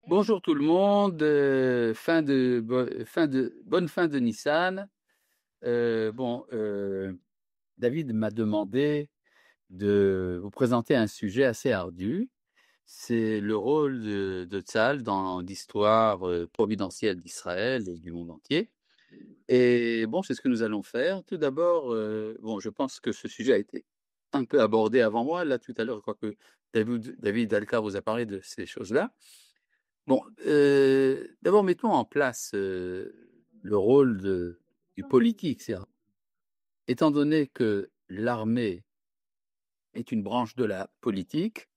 Bonjour tout le monde, bonne fin de Nissan. David m'a demandé de vous présenter un sujet assez ardu. C'est le rôle de Tzahal dans l'histoire providentielle d'Israël et du monde entier. Et bon, c'est ce que nous allons faire. Tout d'abord, je pense que ce sujet a été un peu abordé avant moi. Là, tout à l'heure, je crois que David Alcar vous a parlé de ces choses-là. D'abord mettons en place, le rôle du politique. C'est-à-dire, étant donné que l'armée est une branche de la politique,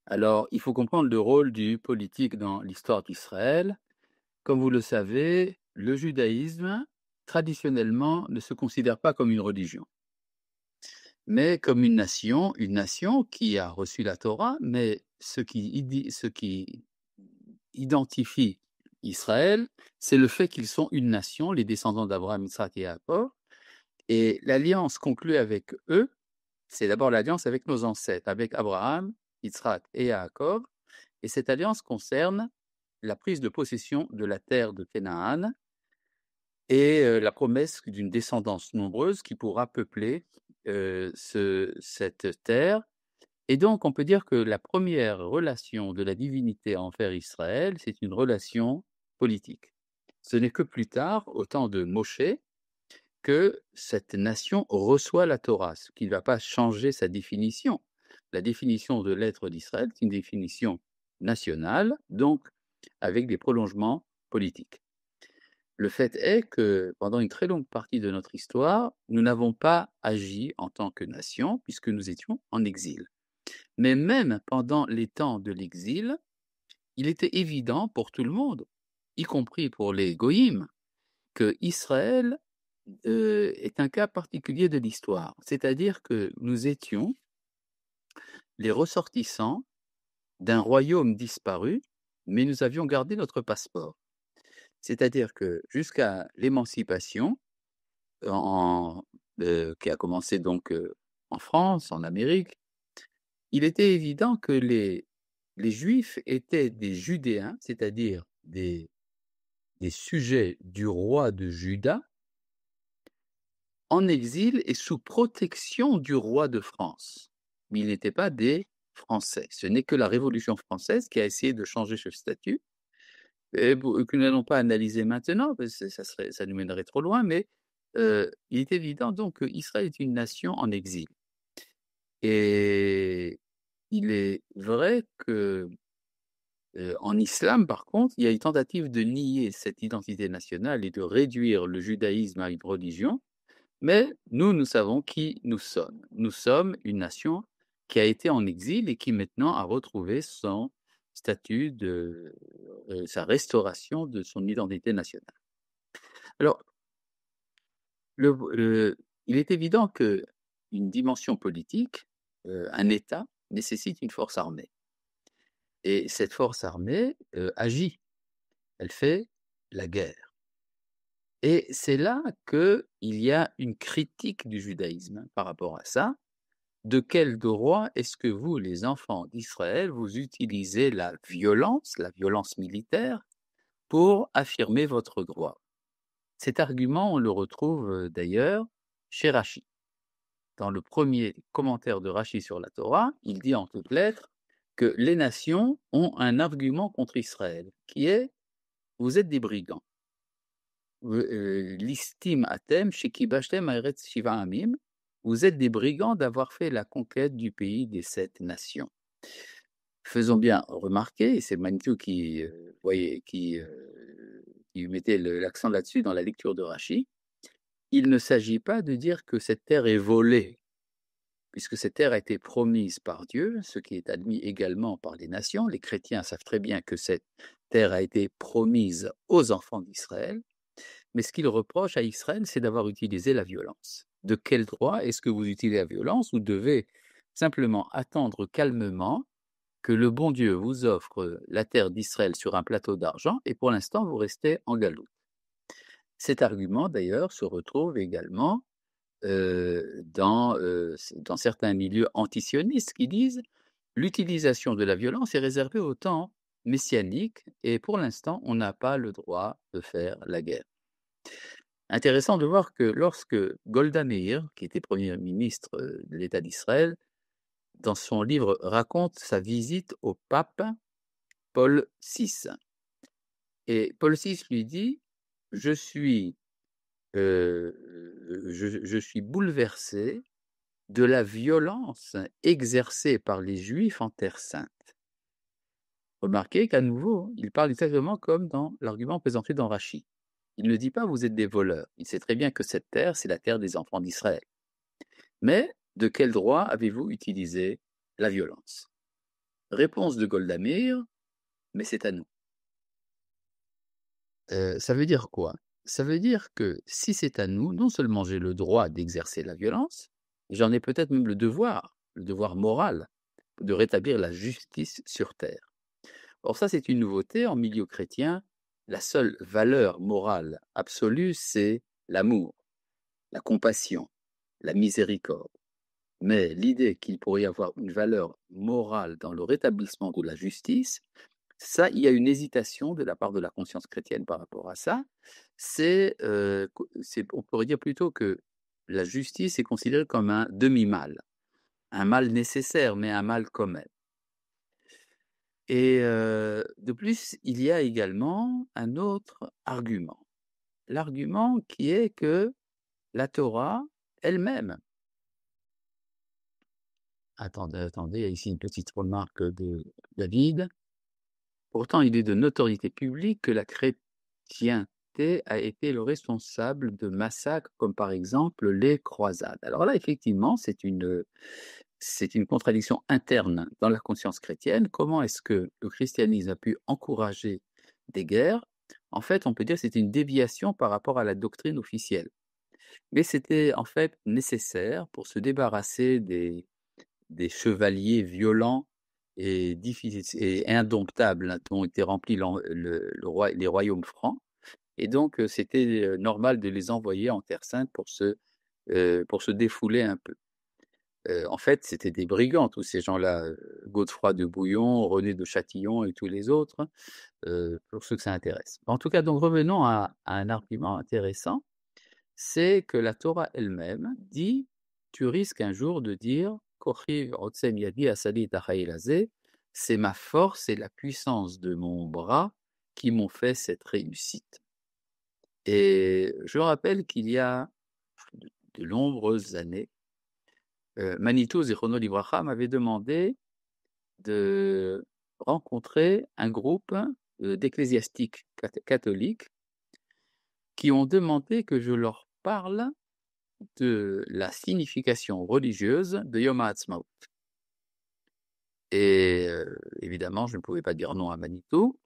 alors il faut comprendre le rôle du politique dans l'histoire d'Israël. Comme vous le savez, le judaïsme, traditionnellement, ne se considère pas comme une religion, mais comme une nation qui a reçu la Torah, mais ce qui identifie Israël, c'est le fait qu'ils sont une nation, les descendants d'Abraham, Isaac et Jacob, et l'alliance conclue avec eux, c'est d'abord l'alliance avec nos ancêtres, avec Abraham, Isaac et Jacob, et cette alliance concerne la prise de possession de la terre de Canaan et la promesse d'une descendance nombreuse qui pourra peupler cette terre. Et donc, on peut dire que la première relation de la divinité envers Israël, c'est une relation politique. Ce n'est que plus tard, au temps de Moshe, que cette nation reçoit la Torah, ce qui ne va pas changer sa définition. La définition de l'être d'Israël, c'est une définition nationale, donc avec des prolongements politiques. Le fait est que pendant une très longue partie de notre histoire, nous n'avons pas agi en tant que nation puisque nous étions en exil. Mais même pendant les temps de l'exil, il était évident pour tout le monde, y compris pour les goïms, que Israël est un cas particulier de l'histoire. C'est-à-dire que nous étions les ressortissants d'un royaume disparu, mais nous avions gardé notre passeport. C'est-à-dire que jusqu'à l'émancipation, en qui a commencé donc, en France, en Amérique, il était évident que les Juifs étaient des Judéens, c'est-à-dire des sujets du roi de Juda, en exil et sous protection du roi de France. Mais ils n'étaient pas des Français. Ce n'est que la Révolution française qui a essayé de changer ce statut, et que nous n'allons pas analyser maintenant, parce que ça nous mènerait trop loin, mais il est évident donc qu'Israël est une nation en exil. Et il est vrai que en islam, par contre, il y a une tentative de nier cette identité nationale et de réduire le judaïsme à une religion, mais nous savons qui nous sommes. Nous sommes une nation qui a été en exil et qui maintenant a retrouvé son statut sa restauration de son identité nationale. Alors, il est évident qu'une dimension politique, un État nécessite une force armée et cette force armée, agit, elle fait la guerre. Et c'est là qu'il y a une critique du judaïsme par rapport à ça. De quel droit est-ce que vous, les enfants d'Israël, vous utilisez la violence militaire, pour affirmer votre droit? Cet argument, on le retrouve d'ailleurs chez Rachi. Dans le premier commentaire de Rachi sur la Torah, il dit en toutes lettres que les nations ont un argument contre Israël, qui est: vous êtes des brigands. Listim atem shekibashtem haaretz shiva amim. Vous êtes des brigands d'avoir fait la conquête du pays des 7 nations. Faisons bien remarquer, et c'est Manitou qui mettait l'accent là-dessus dans la lecture de Rachi, il ne s'agit pas de dire que cette terre est volée, puisque cette terre a été promise par Dieu, ce qui est admis également par les nations. Les chrétiens savent très bien que cette terre a été promise aux enfants d'Israël, mais ce qu'ils reprochent à Israël, c'est d'avoir utilisé la violence. De quel droit est-ce que vous utilisez la violence? Vous devez simplement attendre calmement que le bon Dieu vous offre la terre d'Israël sur un plateau d'argent, et pour l'instant, vous restez en galoute. Cet argument, d'ailleurs, se retrouve également dans certains milieux antisionistes qui disent l'utilisation de la violence est réservée au temps messianique et pour l'instant, on n'a pas le droit de faire la guerre. Intéressant de voir que lorsque Golda Meir, qui était Premier ministre, de l'État d'Israël, dans son livre raconte sa visite au pape Paul VI et Paul VI lui dit: «Je suis, je suis bouleversé de la violence exercée par les Juifs en terre sainte». Remarquez qu'à nouveau, il parle exactement comme dans l'argument présenté dans Rachi. Il ne dit pas: «Vous êtes des voleurs». Il sait très bien que cette terre, c'est la terre des enfants d'Israël. Mais de quel droit avez-vous utilisé la violence? Réponse de Golda Meir: «Mais c'est à nous». Ça veut dire quoi? Ça veut dire que si c'est à nous, non seulement j'ai le droit d'exercer la violence, j'en ai peut-être même le devoir moral de rétablir la justice sur terre. Or ça, c'est une nouveauté en milieu chrétien. La seule valeur morale absolue, c'est l'amour, la compassion, la miséricorde. Mais l'idée qu'il pourrait y avoir une valeur morale dans le rétablissement de la justice, ça, il y a une hésitation de la part de la conscience chrétienne par rapport à ça. On pourrait dire plutôt que la justice est considérée comme un demi-mal, un mal nécessaire, mais un mal quand même. Et de plus, il y a également un autre argument. L'argument qui est que la Torah elle-même attendez, il y a ici une petite remarque de David. Pourtant, il est de notoriété publique que la chrétienté a été le responsable de massacres comme par exemple les croisades. Alors là, effectivement, c'est une contradiction interne dans la conscience chrétienne. Comment est-ce que le christianisme a pu encourager des guerres? En fait, on peut dire que c'était une déviation par rapport à la doctrine officielle. Mais c'était en fait nécessaire pour se débarrasser des chevaliers violents et difficiles et indomptables, hein, dont étaient remplis les royaumes francs. Et donc, c'était normal de les envoyer en Terre Sainte pour se défouler un peu. En fait, c'était des brigands, tous ces gens-là, Godefroy de Bouillon, René de Châtillon et tous les autres, pour ceux que ça intéresse. En tout cas, donc revenons à un argument intéressant, c'est que la Torah elle-même dit: «Tu risques un jour de dire: "Kochi otsem yadi asali tachayil hazeh", c'est ma force et la puissance de mon bras qui m'ont fait cette réussite». Et je rappelle qu'il y a de nombreuses années, Manitou Zichrono Livracha m'avait demandé de rencontrer un groupe, d'ecclésiastiques catholiques qui ont demandé que je leur parle de la signification religieuse de Yom Ha'atzmaut. Et évidemment, je ne pouvais pas dire non à Manitou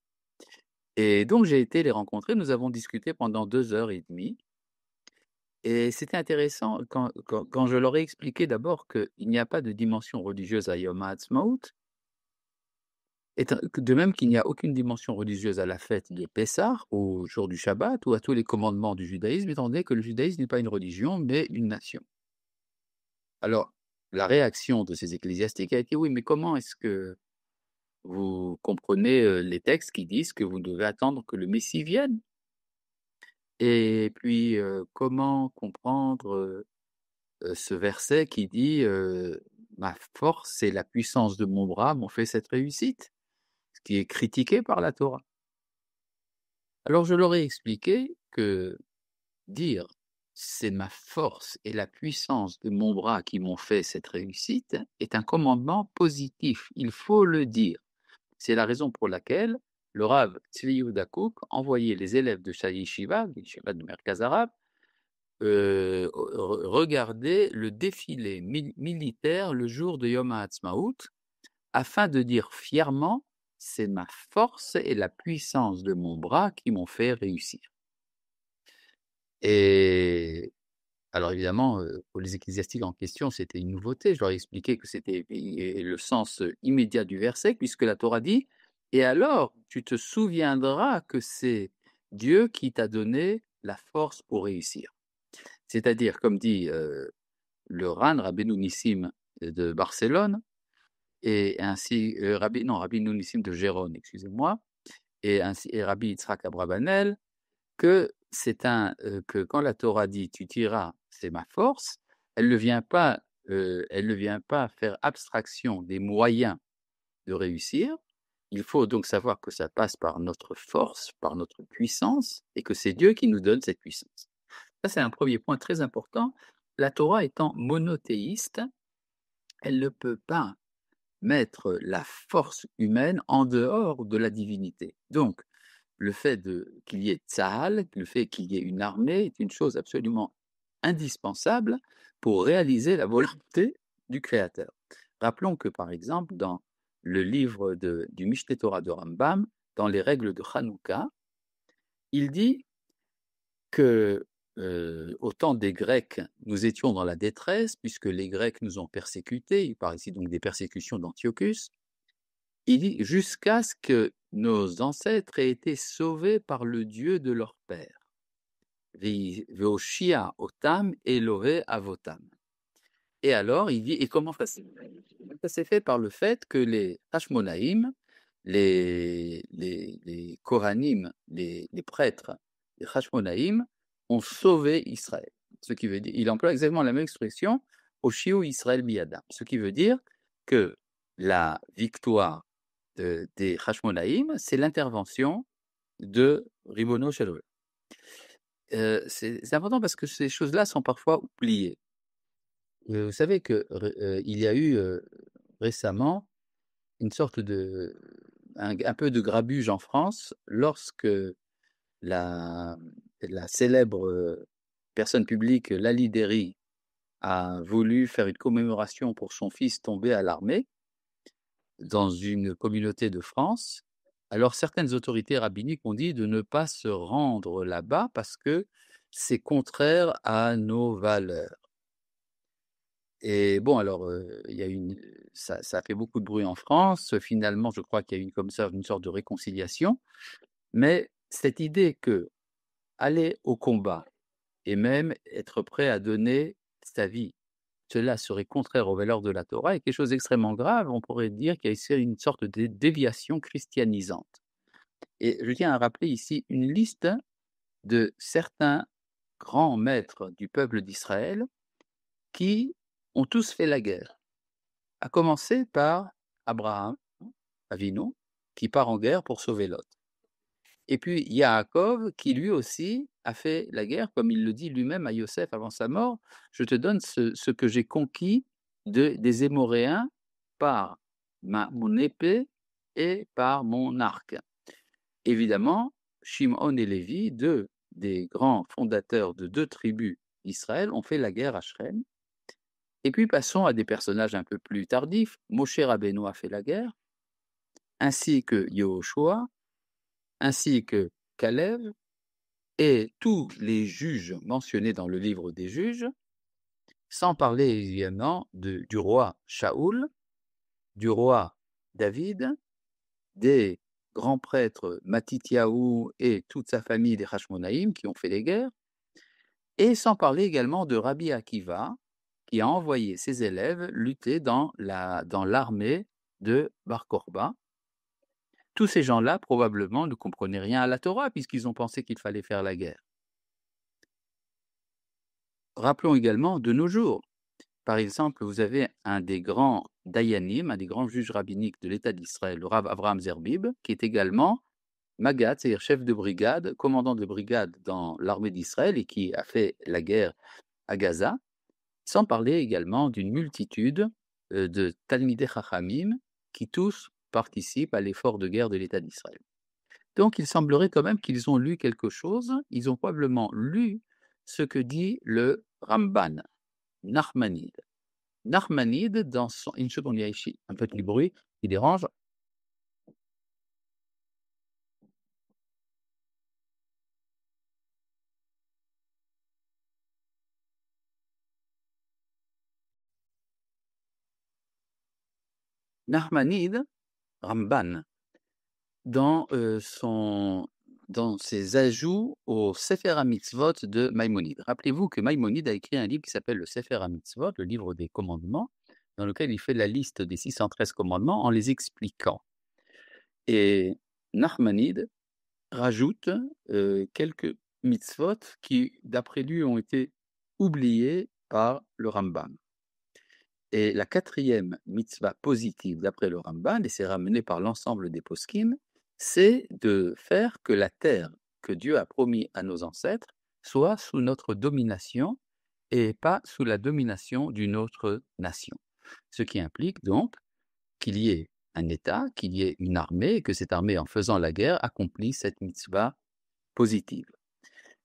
et donc j'ai été les rencontrer. Nous avons discuté pendant 2 heures et demie et c'était intéressant quand je leur ai expliqué d'abord qu'il n'y a pas de dimension religieuse à Yom Ha'atzmaut, de même qu'il n'y a aucune dimension religieuse à la fête de Pessah, au jour du Shabbat ou à tous les commandements du judaïsme, étant donné que le judaïsme n'est pas une religion, mais une nation. Alors, la réaction de ces ecclésiastiques a été: «Oui, mais comment est-ce que vous comprenez, les textes qui disent que vous devez attendre que le Messie vienne? Et puis, comment comprendre, ce verset qui dit, "Ma force et la puissance de mon bras m'ont fait cette réussite"?» Ce qui est critiqué par la Torah. Alors je leur ai expliqué que dire: «C'est ma force et la puissance de mon bras qui m'ont fait cette réussite» est un commandement positif, il faut le dire. C'est la raison pour laquelle le Rav Tzvi Yehuda Kook envoyait les élèves de sa yeshiva, de Merkaz Arabe, regarder le défilé militaire le jour de Yom Ha'atzmaut, afin de dire fièrement: «C'est ma force et la puissance de mon bras qui m'ont fait réussir». Et alors évidemment, pour les ecclésiastiques en question, c'était une nouveauté. Je leur ai expliqué que c'était le sens, immédiat du verset, puisque la Torah dit: «Et alors tu te souviendras que c'est Dieu qui t'a donné la force pour réussir». C'est-à-dire, comme dit, le Ran, Rabbeinu Nissim de Barcelone, et ainsi, Rabbi Nounissim de Gérone, excusez-moi, et Rabbi Yitzhak Abravanel, que quand la Torah dit: «Tu tueras, c'est ma force», elle ne vient pas faire abstraction des moyens de réussir. Il faut donc savoir que ça passe par notre force, par notre puissance, et que c'est Dieu qui nous donne cette puissance. Ça, c'est un premier point très important. La Torah étant monothéiste, elle ne peut pas mettre la force humaine en dehors de la divinité. Donc, le fait qu'il y ait Tsahal, le fait qu'il y ait une armée est une chose absolument indispensable pour réaliser la volonté du Créateur. Rappelons que, par exemple, dans le livre du Mishneh Torah de Rambam, dans les règles de Hanouka, il dit que au temps des Grecs, nous étions dans la détresse, puisque les Grecs nous ont persécutés, il parle ici donc des persécutions d'Antiochus, il dit jusqu'à ce que nos ancêtres aient été sauvés par le Dieu de leur père. Veoshia otam Elohe avotam. Et alors, il dit, et comment ça s'est fait? Ça s'est fait par le fait que les Hashmonaïm, les Kohanim, les prêtres, les Hashmonaïm, ont sauvé Israël. Ce qui veut dire, il emploie exactement la même expression, Oshio Israël Biyadam. Ce qui veut dire que la victoire des Hashmonaïm, c'est l'intervention de Ribono Shel Olam. C'est important parce que ces choses-là sont parfois oubliées. Vous savez que il y a eu récemment une sorte un peu de grabuge en France lorsque la célèbre personne publique Lali Dery a voulu faire une commémoration pour son fils tombé à l'armée dans une communauté de France. Alors certaines autorités rabbiniques ont dit de ne pas se rendre là-bas parce que c'est contraire à nos valeurs. Et bon, alors, il y a ça a fait beaucoup de bruit en France. Finalement, je crois qu'il y a eu comme ça une sorte de réconciliation. Mais cette idée que aller au combat et même être prêt à donner sa vie, cela serait contraire aux valeurs de la Torah est quelque chose d'extrêmement grave. On pourrait dire qu'il y a ici une sorte de déviation christianisante. Et je tiens à rappeler ici une liste de certains grands maîtres du peuple d'Israël qui ont tous fait la guerre. À commencer par Abraham, Avinu, qui part en guerre pour sauver Lot. Et puis Yaakov, qui lui aussi a fait la guerre, comme il le dit lui-même à Yosef avant sa mort, je te donne ce que j'ai conquis des Émoréens par mon épée et par mon arc. Évidemment, Shimon et Lévi, deux des grands fondateurs de deux tribus d'Israël, ont fait la guerre à Shrem. Et puis passons à des personnages un peu plus tardifs. Moshe Rabbeinu a fait la guerre, ainsi que Yehoshua, ainsi que Caleb, et tous les juges mentionnés dans le livre des juges, sans parler évidemment du roi Shaoul, du roi David, des grands prêtres Matityahu et toute sa famille des Hashmonaïm qui ont fait les guerres, et sans parler également de Rabbi Akiva, qui a envoyé ses élèves lutter dans l'armée de Bar Korba. Tous ces gens-là, probablement, ne comprenaient rien à la Torah, puisqu'ils ont pensé qu'il fallait faire la guerre. Rappelons également de nos jours. Par exemple, vous avez un des grands dayanim, un des grands juges rabbiniques de l'État d'Israël, le Rav Avraham Zerbib, qui est également Magat, c'est-à-dire chef de brigade, commandant de brigade dans l'armée d'Israël et qui a fait la guerre à Gaza, sans parler également d'une multitude de Talmidei Chachamim qui tous participent à l'effort de guerre de l'État d'Israël. Donc il semblerait quand même qu'ils ont lu quelque chose, ils ont probablement lu ce que dit le Ramban, Nachmanide. Nachmanide, dans son... Une seconde, il y a ici un petit bruit qui dérange. Nachmanide, Ramban, dans ses ajouts au Sefer HaMitzvot de Maïmonide. Rappelez-vous que Maïmonide a écrit un livre qui s'appelle le Sefer HaMitzvot, le livre des commandements, dans lequel il fait la liste des 613 commandements en les expliquant. Et Nachmanide rajoute, quelques mitzvot qui, d'après lui, ont été oubliés par le Rambam. Et la 4e mitzvah positive d'après le Ramban, et c'est ramené par l'ensemble des poskim, c'est de faire que la terre que Dieu a promis à nos ancêtres soit sous notre domination et pas sous la domination d'une autre nation. Ce qui implique donc qu'il y ait un État, qu'il y ait une armée, et que cette armée, en faisant la guerre, accomplit cette mitzvah positive.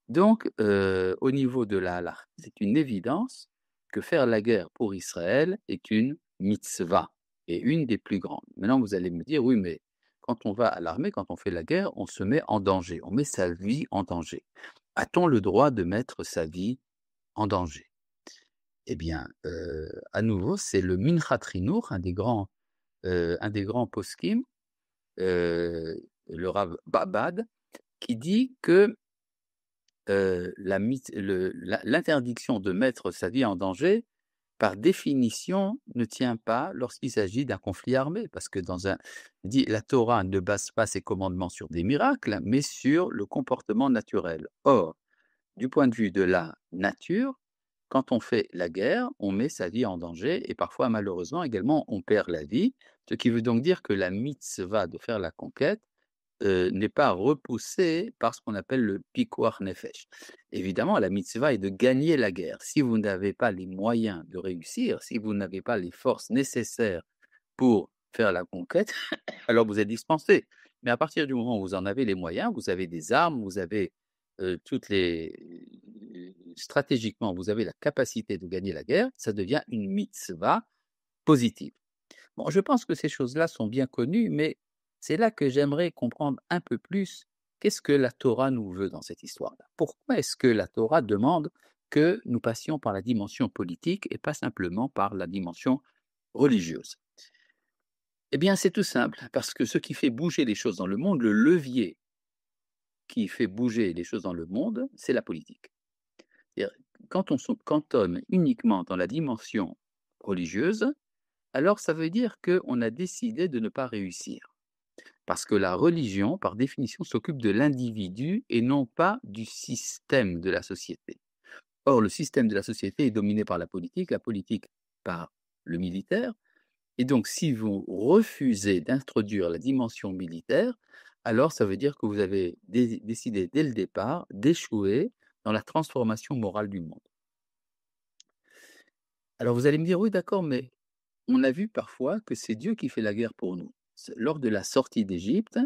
Donc, au niveau de la halakha, c'est une évidence que faire la guerre pour Israël est une mitzvah et une des plus grandes. Maintenant, vous allez me dire, oui, mais quand on va à l'armée, quand on fait la guerre, on se met en danger, on met sa vie en danger. A-t-on le droit de mettre sa vie en danger? Eh bien, à nouveau, c'est le Minchat Chinuch, un des grands poskim, le Rav Babad, qui dit que l'interdiction de mettre sa vie en danger, par définition, ne tient pas lorsqu'il s'agit d'un conflit armé, parce que la Torah ne base pas ses commandements sur des miracles, mais sur le comportement naturel. Or, du point de vue de la nature, quand on fait la guerre, on met sa vie en danger et parfois, malheureusement, également, on perd la vie, ce qui veut donc dire que la mitzvah de faire la conquête n'est pas repoussé par ce qu'on appelle le pikuach nefesh. Évidemment, la mitzvah est de gagner la guerre. Si vous n'avez pas les moyens de réussir, si vous n'avez pas les forces nécessaires pour faire la conquête, alors vous êtes dispensé. Mais à partir du moment où vous en avez les moyens, vous avez des armes, vous avez stratégiquement, vous avez la capacité de gagner la guerre, ça devient une mitzvah positive. Bon, je pense que ces choses-là sont bien connues, mais c'est là que j'aimerais comprendre un peu plus qu'est-ce que la Torah nous veut dans cette histoire-là. Pourquoi est-ce que la Torah demande que nous passions par la dimension politique et pas simplement par la dimension religieuse? Eh bien, c'est tout simple, parce que ce qui fait bouger les choses dans le monde, le levier qui fait bouger les choses dans le monde, c'est la politique. C'est-à-dire, quand on se cantonne uniquement dans la dimension religieuse, alors ça veut dire qu'on a décidé de ne pas réussir. Parce que la religion, par définition, s'occupe de l'individu et non pas du système de la société. Or, le système de la société est dominé par la politique par le militaire. Et donc, si vous refusez d'introduire la dimension militaire, alors ça veut dire que vous avez décidé dès le départ d'échouer dans la transformation morale du monde. Alors vous allez me dire, oui, d'accord, mais on a vu parfois que c'est Dieu qui fait la guerre pour nous. Lors de la sortie d'Égypte,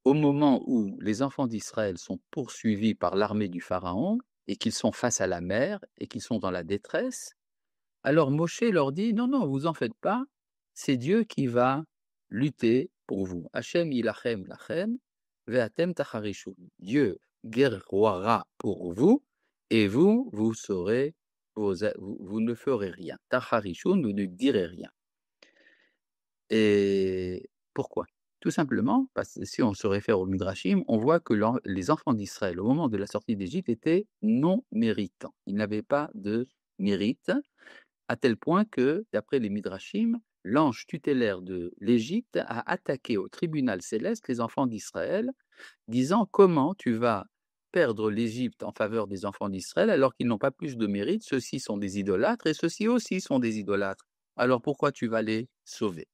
au moment où les enfants d'Israël sont poursuivis par l'armée du Pharaon et qu'ils sont face à la mer et qu'ils sont dans la détresse, alors Moshe leur dit: «Non, non, vous en faites pas, c'est Dieu qui va lutter pour vous. Hachem yilachem lachem ve'atem tacharishun». Dieu guerroiera pour vous et vous saurez, vous ne ferez rien. Tacharishun, vous ne direz rien. Et pourquoi? Tout simplement parce que si on se réfère au Midrashim, on voit que les enfants d'Israël, au moment de la sortie d'Égypte, étaient non méritants. Ils n'avaient pas de mérite, à tel point que, d'après les Midrashim, l'ange tutélaire de l'Égypte a attaqué au tribunal céleste les enfants d'Israël, disant: «Comment tu vas perdre l'Égypte en faveur des enfants d'Israël alors qu'ils n'ont pas plus de mérite? Ceux-ci sont des idolâtres et ceux-ci aussi sont des idolâtres. Alors pourquoi tu vas les sauver?»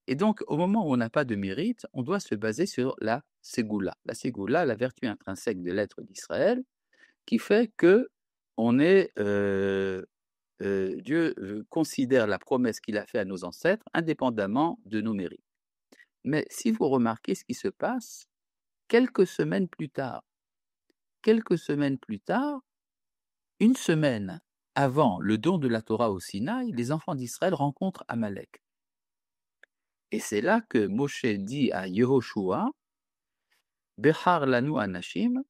Et donc, au moment où on n'a pas de mérite, on doit se baser sur la ségoula. La ségoula, la vertu intrinsèque de l'être d'Israël, qui fait que Dieu considère la promesse qu'il a faite à nos ancêtres indépendamment de nos mérites. Mais si vous remarquez ce qui se passe, quelques semaines plus tard, une semaine avant le don de la Torah au Sinaï, les enfants d'Israël rencontrent Amalek. Et c'est là que Moshe dit à Yehoshua: Bechar lanu anashim,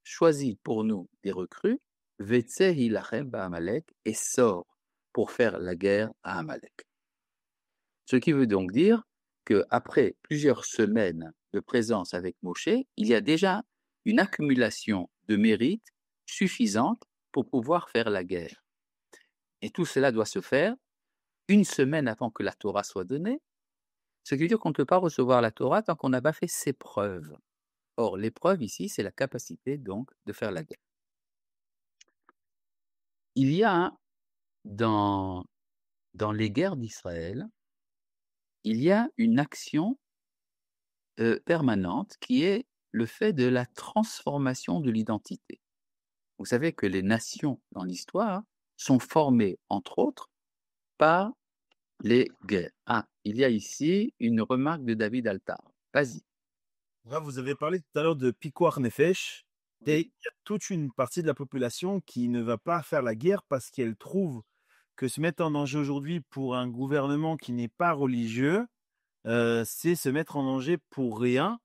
choisis pour nous des recrues, Vetseh hilachem ba'Amalek, et sors pour faire la guerre à Amalek. Ce qui veut donc dire qu'après plusieurs semaines de présence avec Moshe, il y a déjà une accumulation de mérites suffisante pour pouvoir faire la guerre. Et tout cela doit se faire une semaine avant que la Torah soit donnée, ce qui veut dire qu'on ne peut pas recevoir la Torah tant qu'on n'a pas fait ses preuves. Or, l'épreuve ici, c'est la capacité donc de faire la guerre. Il y a dans les guerres d'Israël, il y a une action, permanente qui est le fait de la transformation de l'identité. Vous savez que les nations dans l'histoire sont formées, entre autres, par les guerres. Ah, il y a ici une remarque de David Altar. Vas-y. Là, vous avez parlé tout à l'heure de Pikuar Nefesh, et Oui. il y a toute une partie de la population qui ne va pas faire la guerre parce qu'elle trouve que se mettre en danger aujourd'hui pour un gouvernement qui n'est pas religieux, c'est se mettre en danger pour rien,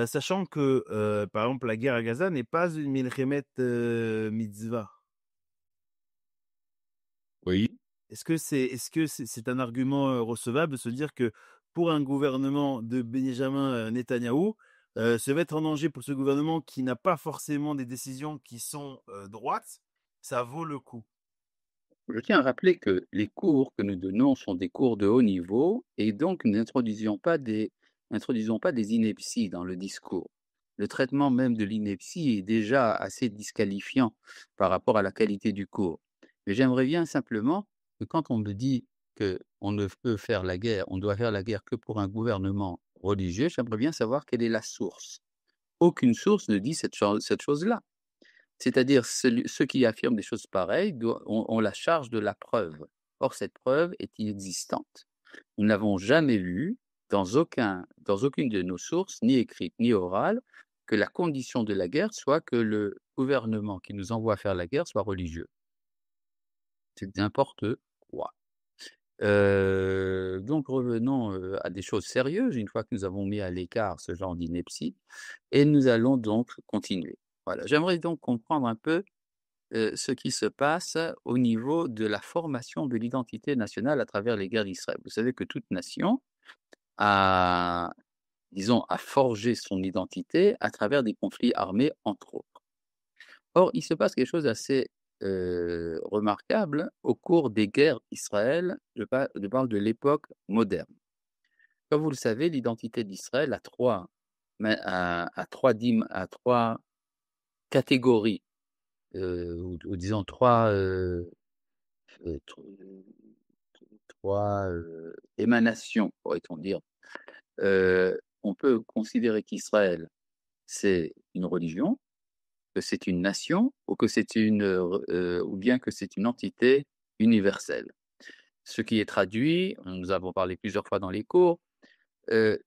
sachant que, par exemple, la guerre à Gaza n'est pas une milchemet mitzvah. Oui. Est-ce que c'est un argument, recevable de se dire que pour un gouvernement de Benjamin, Netanyahou, se mettre en danger pour ce gouvernement qui n'a pas forcément des décisions qui sont, droites, ça vaut le coup? Je tiens à rappeler que les cours que nous donnons sont des cours de haut niveau et donc nous n'introduisons pas des inepties dans le discours. Le traitement même de l'ineptie est déjà assez disqualifiant par rapport à la qualité du cours. Mais j'aimerais bien simplement que quand on me dit qu'on ne peut faire la guerre, on doit faire la guerre que pour un gouvernement religieux, j'aimerais bien savoir quelle est la source. Aucune source ne dit cette chose-là. C'est-à-dire ceux qui affirment des choses pareilles ont la charge de la preuve. Or cette preuve est inexistante. Nous n'avons jamais vu dans aucune de nos sources, ni écrites ni orales, que la condition de la guerre soit que le gouvernement qui nous envoie faire la guerre soit religieux. C'est n'importe quoi. Donc revenons, à des choses sérieuses, une fois que nous avons mis à l'écart ce genre d'ineptie et nous allons donc continuer. Voilà, j'aimerais donc comprendre un peu ce qui se passe au niveau de la formation de l'identité nationale à travers les guerres d'Israël. Vous savez que toute nation a, disons, a forgé son identité à travers des conflits armés, entre autres. Or, il se passe quelque chose d'assez remarquable au cours des guerres d'Israël. Je parle de l'époque moderne. Comme vous le savez, l'identité d'Israël a trois catégories, ou disons trois, tr 3, émanations, pourrait-on dire. On peut considérer qu'Israël, c'est une religion, que c'est une nation ou que c'est ou bien que c'est une entité universelle. Ce qui est traduit, nous avons parlé plusieurs fois dans les cours, heu,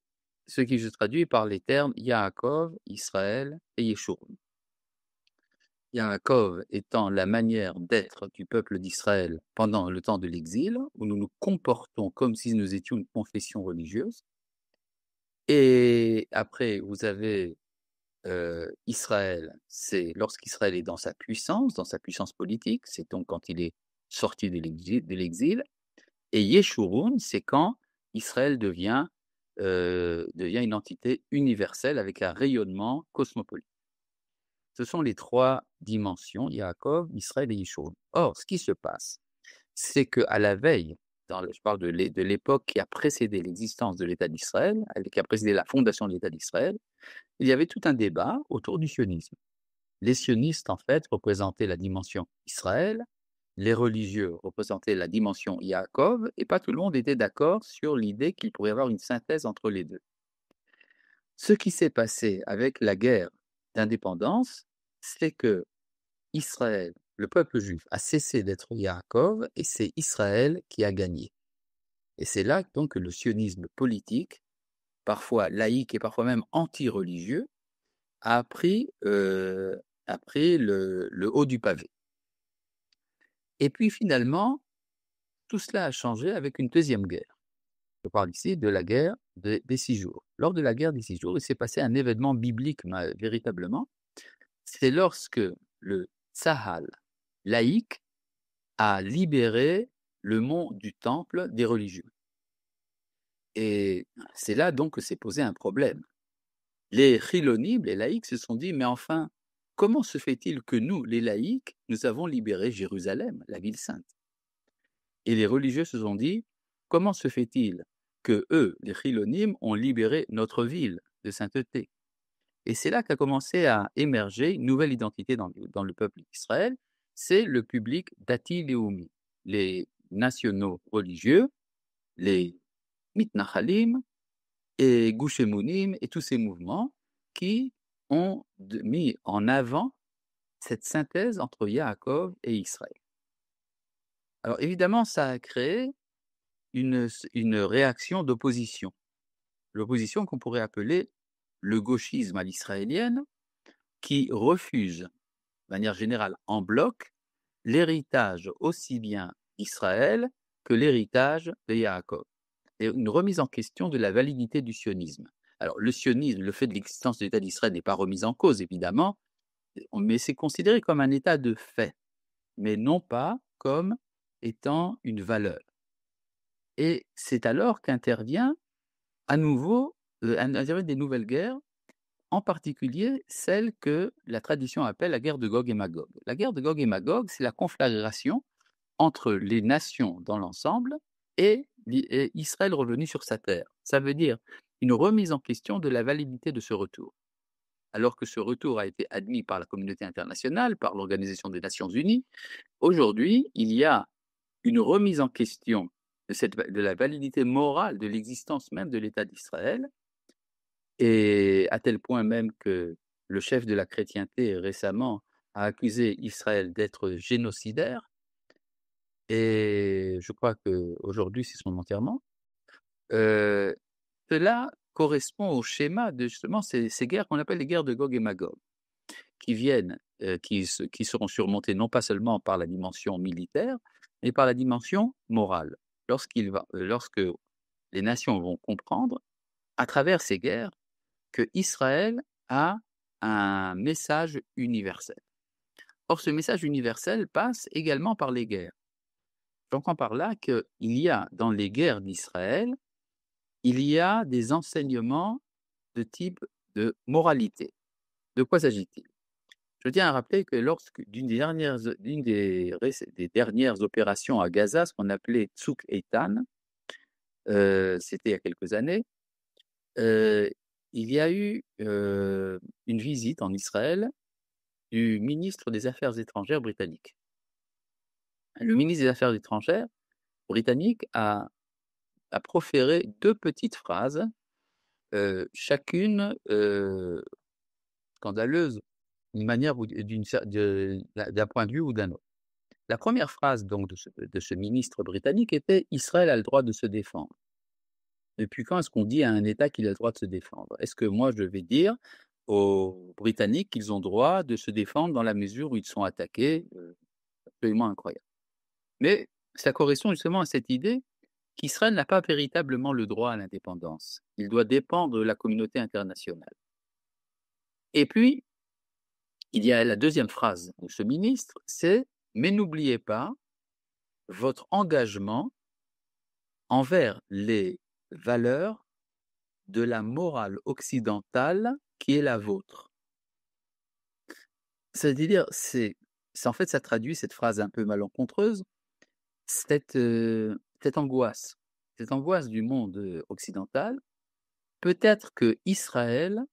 ce qui se traduit par les termes Yaakov, Israël et Yeshurun. Yaakov étant la manière d'être du peuple d'Israël pendant le temps de l'exil, où nous nous comportons comme si nous étions une confession religieuse. Et après, vous avez Israël, c'est lorsqu'Israël est dans sa puissance politique, c'est donc quand il est sorti de l'exil. Et Yeshurun, c'est quand Israël devient une entité universelle avec un rayonnement cosmopolite. Ce sont les 3 dimensions, Yaakov, Israël et Yeshurun. Or, ce qui se passe, c'est qu'à la veille, je parle de l'époque qui a précédé l'existence de l'État d'Israël, qui a précédé la fondation de l'État d'Israël, il y avait tout un débat autour du sionisme. Les sionistes, en fait, représentaient la dimension Israël, les religieux représentaient la dimension Yaakov, et pas tout le monde était d'accord sur l'idée qu'il pourrait y avoir une synthèse entre les 2. Ce qui s'est passé avec la guerre d'indépendance, c'est que Israël, le peuple juif, a cessé d'être Yaakov et c'est Israël qui a gagné. Et c'est là donc que le sionisme politique, parfois laïque et parfois même anti-religieux, a pris le haut du pavé. Et puis finalement, tout cela a changé avec une deuxième guerre. Je parle ici de la guerre des 6 jours. Lors de la guerre des 6 jours, il s'est passé un événement biblique véritablement. C'est lorsque le Tsahal laïque a libéré le mont du temple des religieux. Et c'est là donc que s'est posé un problème. Les chilonim, les laïcs, se sont dit: «Mais enfin, comment se fait-il que nous, les laïcs, nous avons libéré Jérusalem, la ville sainte?» Et les religieux se sont dit: comment se fait-il que eux, les Chilonim, ont libéré notre ville de sainteté? Et c'est là qu'a commencé à émerger une nouvelle identité dans le peuple d'Israël, c'est le public dati leumi, les nationaux religieux, les mitnachalim et Gush Emunim et tous ces mouvements qui ont mis en avant cette synthèse entre Yaakov et Israël. Alors évidemment, ça a créé une réaction d'opposition. L'opposition qu'on pourrait appeler le gauchisme à l'israélienne, qui refuse, de manière générale, en bloc, l'héritage aussi bien d'Israël que l'héritage de Yaakov. Et une remise en question de la validité du sionisme. Alors le sionisme, le fait de l'existence de l'État d'Israël n'est pas remis en cause, évidemment, mais c'est considéré comme un état de fait, mais non pas comme étant une valeur. Et c'est alors qu'intervient à nouveau interviennent des nouvelles guerres, en particulier celle que la tradition appelle la guerre de Gog et Magog. La guerre de Gog et Magog, c'est la conflagration entre les nations dans l'ensemble et Israël revenu sur sa terre. Ça veut dire une remise en question de la validité de ce retour. Alors que ce retour a été admis par la communauté internationale, par l'Organisation des Nations Unies, aujourd'hui, il y a une remise en question de la validité morale de l'existence même de l'État d'Israël, et à tel point même que le chef de la chrétienté récemment a accusé Israël d'être génocidaire, et je crois qu'aujourd'hui c'est son enterrement. Cela correspond au schéma de justement ces guerres qu'on appelle les guerres de Gog et Magog, qui viennent, qui seront surmontées non pas seulement par la dimension militaire, mais par la dimension morale. Lorsque les nations vont comprendre, à travers ces guerres, que Israël a un message universel. Or, ce message universel passe également par les guerres. J'entends par là qu'il y a dans les guerres d'Israël, il y a des enseignements de type de moralité. De quoi s'agit-il? Je tiens à rappeler que lorsque des dernières opérations à Gaza, ce qu'on appelait Tzuk Eitan, c'était il y a quelques années, il y a eu une visite en Israël du ministre des Affaires étrangères britannique. Le ministre des Affaires étrangères britannique a proféré 2 petites phrases, chacune, scandaleuse, d'une manière ou d'un point de vue ou d'un autre. La première phrase donc de ce ministre britannique était: «Israël a le droit de se défendre». Depuis quand est-ce qu'on dit à un État qu'il a le droit de se défendre? Est-ce que moi je vais dire aux Britanniques qu'ils ont droit de se défendre dans la mesure où ils sont attaqués? Absolument incroyable. Mais ça correspond justement à cette idée qu'Israël n'a pas véritablement le droit à l'indépendance. Il doit dépendre de la communauté internationale. Et puis, il y a la deuxième phrase de ce ministre, c'est: «Mais n'oubliez pas votre engagement envers les valeurs de la morale occidentale qui est la vôtre». C'est-à-dire, en fait, ça traduit cette phrase un peu malencontreuse, cette angoisse du monde, occidental. Peut-être que Israël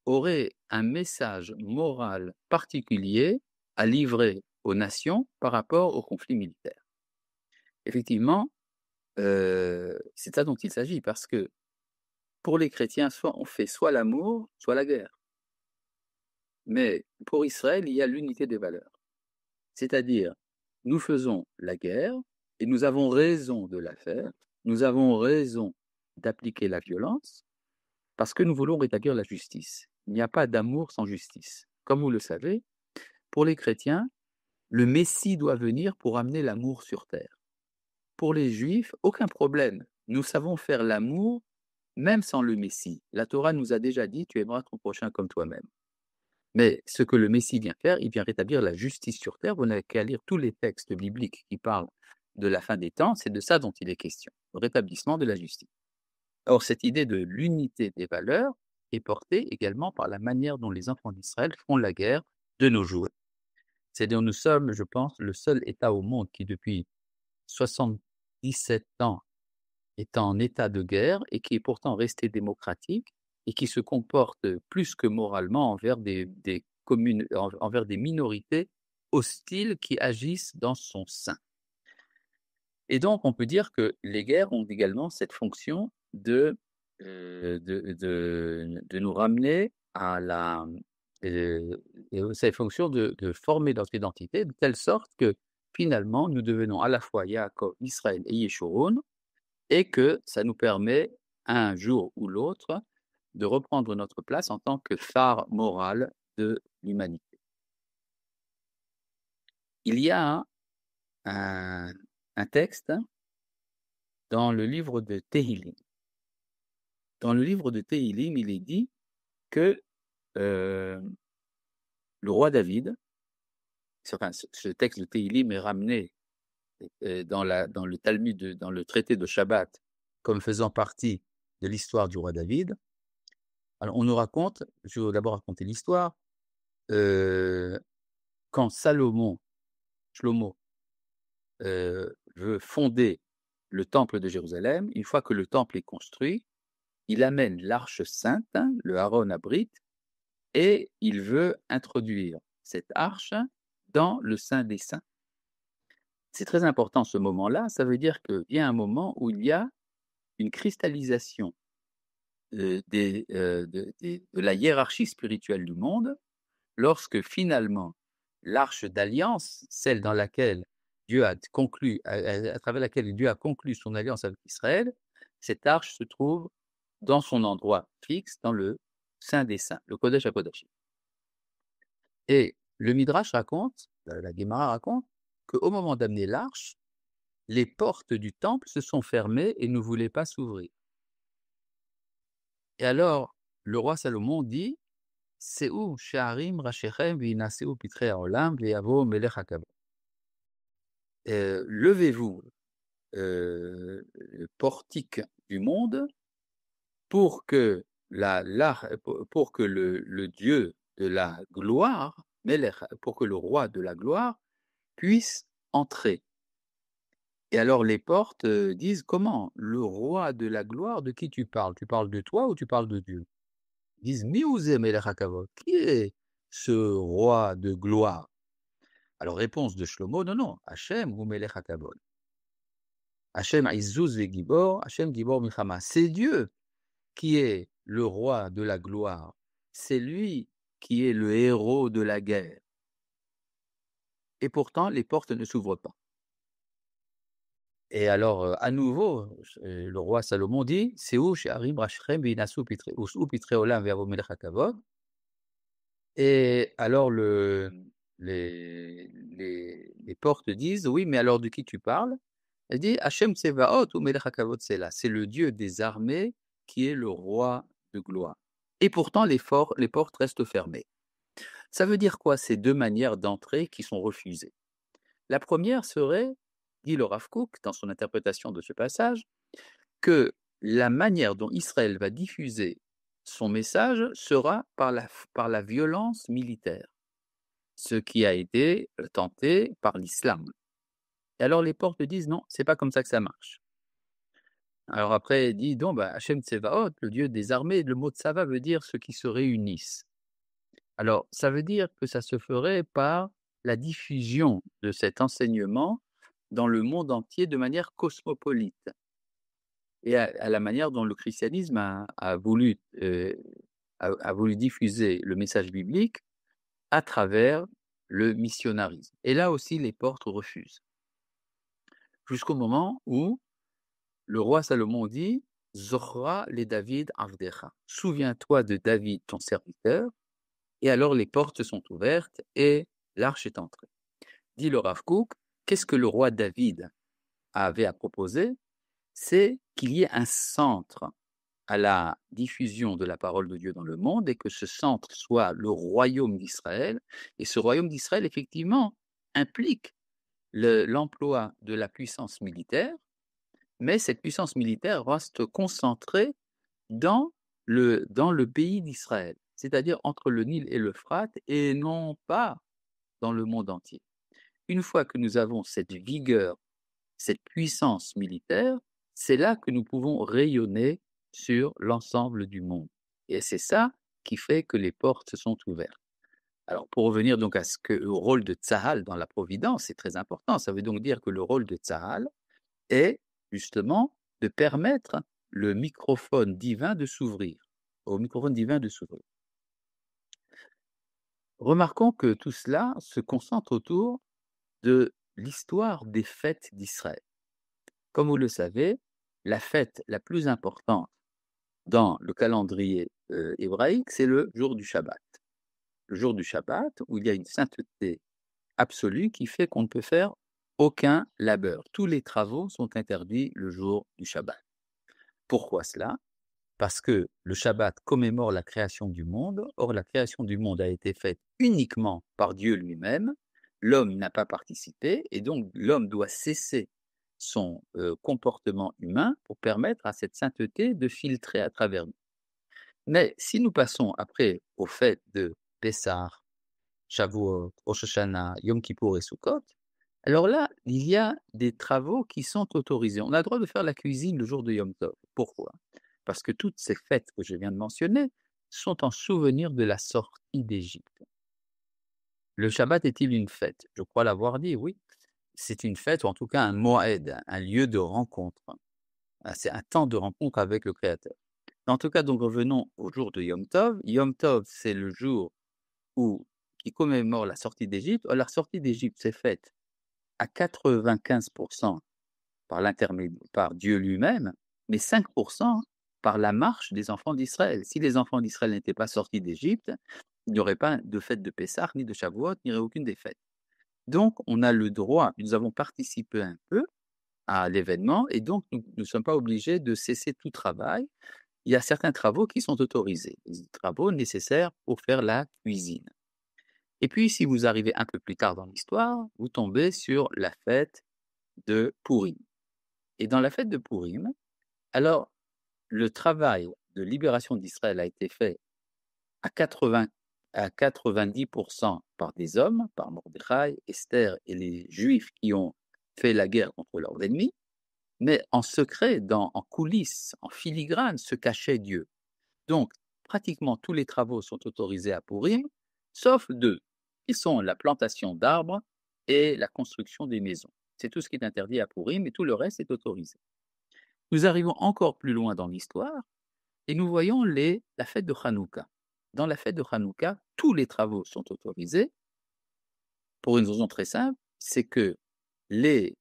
aurait un message moral particulier à livrer aux nations par rapport au conflit militaire. Effectivement, c'est ça dont il s'agit parce que pour les chrétiens, soit on fait soit l'amour, soit la guerre. Mais pour Israël, il y a l'unité des valeurs. C'est-à-dire, nous faisons la guerre et nous avons raison de la faire, nous avons raison d'appliquer la violence parce que nous voulons rétablir la justice. Il n'y a pas d'amour sans justice. Comme vous le savez, pour les chrétiens, le Messie doit venir pour amener l'amour sur terre. Pour les Juifs, aucun problème. Nous savons faire l'amour même sans le Messie. La Torah nous a déjà dit: tu aimeras ton prochain comme toi-même. Mais ce que le Messie vient faire, il vient rétablir la justice sur terre. Vous n'avez qu'à lire tous les textes bibliques qui parlent de la fin des temps, c'est de ça dont il est question, le rétablissement de la justice. Or, cette idée de l'unité des valeurs est portée également par la manière dont les enfants d'Israël font la guerre de nos jours. C'est-à-dire, nous sommes, je pense, le seul État au monde qui, depuis 77 ans, est en état de guerre et qui est pourtant resté démocratique et qui se comporte plus que moralement envers des communes, envers des minorités hostiles qui agissent dans son sein. Et donc on peut dire que les guerres ont également cette fonction de nous ramener à la cette fonction de former notre identité de telle sorte que, finalement, nous devenons à la fois Yaakov, Israël et Yeshurun et que ça nous permet, un jour ou l'autre, de reprendre notre place en tant que phare moral de l'humanité. Il y a un texte dans le livre de Tehillim. Dans le livre de Tehillim, il est dit que, le roi David, enfin ce texte de Tehillim est ramené, dans le Talmud, dans le traité de Shabbat, comme faisant partie de l'histoire du roi David. Alors on nous raconte, je vais d'abord raconter l'histoire, quand Shlomo, veut fonder le temple de Jérusalem, une fois que le temple est construit, il amène l'arche sainte, le Aaron Abrit, et il veut introduire cette arche dans le Saint des Saints. C'est très important ce moment-là, ça veut dire qu'il y a un moment où il y a une cristallisation de la hiérarchie spirituelle du monde, lorsque finalement l'arche d'alliance, celle dans laquelle Dieu a conclu, à travers laquelle Dieu a conclu son alliance avec Israël, cette arche se trouve dans son endroit fixe, dans le Saint des Saints, le Kodesh HaKodashim. Et le Midrash raconte, la Guémara raconte, qu'au moment d'amener l'arche, les portes du temple se sont fermées et ne voulaient pas s'ouvrir. Et alors, le roi Salomon dit, Se'u she'arim rashechem v'inaseu pitrei ha'olam v'yavo melech hakavod. Levez-vous, le portique du monde, pour que le Dieu de la gloire, pour que le roi de la gloire puisse entrer. Et alors les portes disent, comment? Le roi de la gloire, de qui tu parles? Tu parles de toi ou tu parles de Dieu? Ils disent, Miouze Melech HaKavod, qui est ce roi de gloire? Alors réponse de Shlomo, non, non, Hachem ou Melech HaKavod. Hachem Izzuz Gibor, Hachem Gibor Milchama. C'est Dieu qui est le roi de la gloire. C'est lui qui est le héros de la guerre. Et pourtant, les portes ne s'ouvrent pas. Et alors, à nouveau, le roi Salomon dit, Se'u she'arim rashchem v'inasu pitrei olam v'yavo melech hakavod. Et alors les portes disent, oui, mais alors de qui tu parles? Elle dit, Hachem Tsevaot ou melech hakavod Selah. C'est le Dieu des armées qui est le roi de gloire. Et pourtant, les portes restent fermées. Ça veut dire quoi, ces deux manières d'entrer qui sont refusées? La première serait, dit le Rav Kook dans son interprétation de ce passage, que la manière dont Israël va diffuser son message sera par la violence militaire, ce qui a été tenté par l'islam. Et alors les portes disent non, c'est pas comme ça que ça marche. Alors après, il dit donc, Hachem Tsevaot, le Dieu des armées, le mot Tsava veut dire ceux qui se réunissent. Alors, ça veut dire que ça se ferait par la diffusion de cet enseignement dans le monde entier de manière cosmopolite et à la manière dont le christianisme a voulu diffuser le message biblique à travers le missionnarisme. Et là aussi, les portes refusent. Jusqu'au moment où le roi Salomon dit « Zohra les David avdecha » « Souviens-toi de David, ton serviteur », et alors les portes sont ouvertes et l'arche est entrée. Dit le Rav Kook, qu'est-ce que le roi David avait à proposer? C'est qu'il y ait un centre à la diffusion de la parole de Dieu dans le monde et que ce centre soit le royaume d'Israël. Et ce royaume d'Israël, effectivement, implique l'emploi de la puissance militaire, mais cette puissance militaire reste concentrée dans le pays d'Israël, c'est-à-dire entre le Nil et l'Euphrate, et non pas dans le monde entier. Une fois que nous avons cette vigueur, cette puissance militaire, c'est là que nous pouvons rayonner sur l'ensemble du monde. Et c'est ça qui fait que les portes se sont ouvertes. Alors, pour revenir donc au rôle de Tsahal dans la providence, c'est très important. Ça veut donc dire que le rôle de Tsahal est justement de permettre le microphone divin de s'ouvrir, au microphone divin de s'ouvrir. Remarquons que tout cela se concentre autour de l'histoire des fêtes d'Israël. Comme vous le savez, la fête la plus importante dans le calendrier hébraïque, c'est le jour du Shabbat. Le jour du Shabbat, où il y a une sainteté absolue qui fait qu'on ne peut faire aucun labeur. Tous les travaux sont interdits le jour du Shabbat. Pourquoi cela? Parce que le Shabbat commémore la création du monde. Or, la création du monde a été faite uniquement par Dieu lui-même. L'homme n'a pas participé et donc l'homme doit cesser son comportement humain pour permettre à cette sainteté de filtrer à travers nous. Mais si nous passons après aux fêtes de Pessah, Shavuot, Rosh Hashanah, Yom Kippour et Sukkot, alors là, il y a des travaux qui sont autorisés. On a le droit de faire la cuisine le jour de Yom Tov. Pourquoi? Parce que toutes ces fêtes que je viens de mentionner sont en souvenir de la sortie d'Égypte. Le Shabbat est-il une fête? Je crois l'avoir dit, oui. C'est une fête, ou en tout cas un moed, un lieu de rencontre. C'est un temps de rencontre avec le Créateur. En tout cas, donc revenons au jour de Yom Tov. Yom Tov, c'est le jour qui commémore la sortie d'Égypte. La sortie d'Égypte s'est faite à 95% par Dieu lui-même, mais 5% par la marche des enfants d'Israël. Si les enfants d'Israël n'étaient pas sortis d'Égypte, il n'y aurait pas de fête de Pessah, ni de Shavuot, ni aucune des fêtes. Donc, on a le droit, nous avons participé un peu à l'événement, et donc nous ne sommes pas obligés de cesser tout travail. Il y a certains travaux qui sont autorisés, les travaux nécessaires pour faire la cuisine. Et puis, si vous arrivez un peu plus tard dans l'histoire, vous tombez sur la fête de Pourim. Et dans la fête de Pourim, alors, le travail de libération d'Israël a été fait à 90% par des hommes, par Mordechai, Esther et les Juifs qui ont fait la guerre contre leurs ennemis, mais en secret, en coulisses, en filigrane, se cachait Dieu. Donc, pratiquement tous les travaux sont autorisés à Pourim, sauf deux, qui sont la plantation d'arbres et la construction des maisons. C'est tout ce qui est interdit à Pourim, et tout le reste est autorisé. Nous arrivons encore plus loin dans l'histoire, et nous voyons la fête de Hanouka. Dans la fête de Hanouka, tous les travaux sont autorisés, pour une raison très simple, c'est que les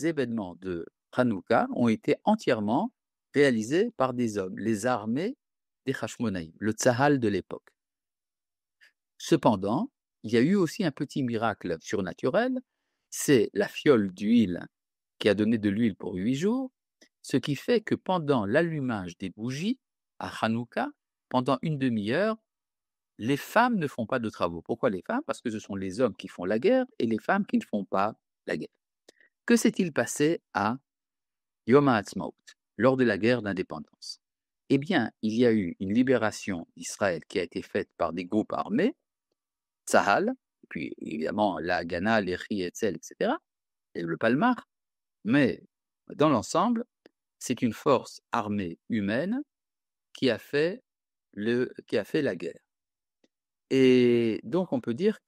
événements de Hanouka ont été entièrement réalisés par des hommes, les armées des Hashmonaïm, le Tzahal de l'époque. Cependant, il y a eu aussi un petit miracle surnaturel, c'est la fiole d'huile qui a donné de l'huile pour 8 jours, ce qui fait que pendant l'allumage des bougies à Hanouka, pendant une demi-heure, les femmes ne font pas de travaux. Pourquoi les femmes? Parce que ce sont les hommes qui font la guerre et les femmes qui ne font pas la guerre. Que s'est-il passé à Yom HaAtzmaut, lors de la guerre d'indépendance? Eh bien, il y a eu une libération d'Israël qui a été faite par des groupes armés, Tzahal, puis évidemment la Haganah, l'Echi, Etzel, etc., et le Palmar, mais dans l'ensemble, c'est une force armée humaine qui a fait la guerre. Et donc on peut dire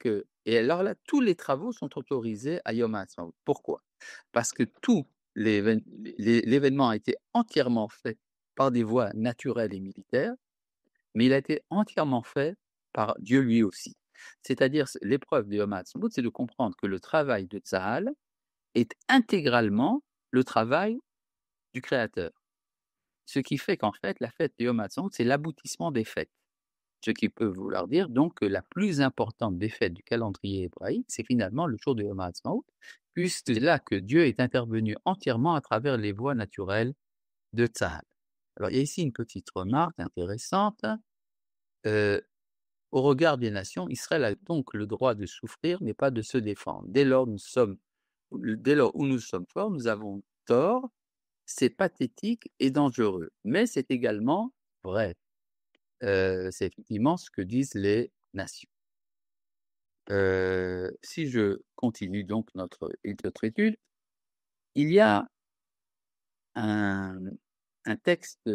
et alors là, tous les travaux sont autorisés à Yom HaAtzmaut. Pourquoi? Parce que tout l'événement a été entièrement fait par des voies naturelles et militaires, mais il a été entièrement fait par Dieu lui aussi. C'est-à-dire, l'épreuve de Yom HaAtzmaut, c'est de comprendre que le travail de Tzahal est intégralement le travail du Créateur. Ce qui fait qu'en fait, la fête de Yom HaAtzmaut, c'est l'aboutissement des fêtes. Ce qui peut vouloir dire donc que la plus importante des fêtes du calendrier hébraïque, c'est finalement le jour de Yom HaAtzmaut, puisque c'est là que Dieu est intervenu entièrement à travers les voies naturelles de Tzahal. Alors, il y a ici une petite remarque intéressante. Au regard des nations, Israël a donc le droit de souffrir, mais pas de se défendre. Dès lors où nous sommes forts, nous avons tort. C'est pathétique et dangereux, mais c'est également vrai. C'est effectivement ce que disent les nations. Si je continue donc notre étude, il y a un texte,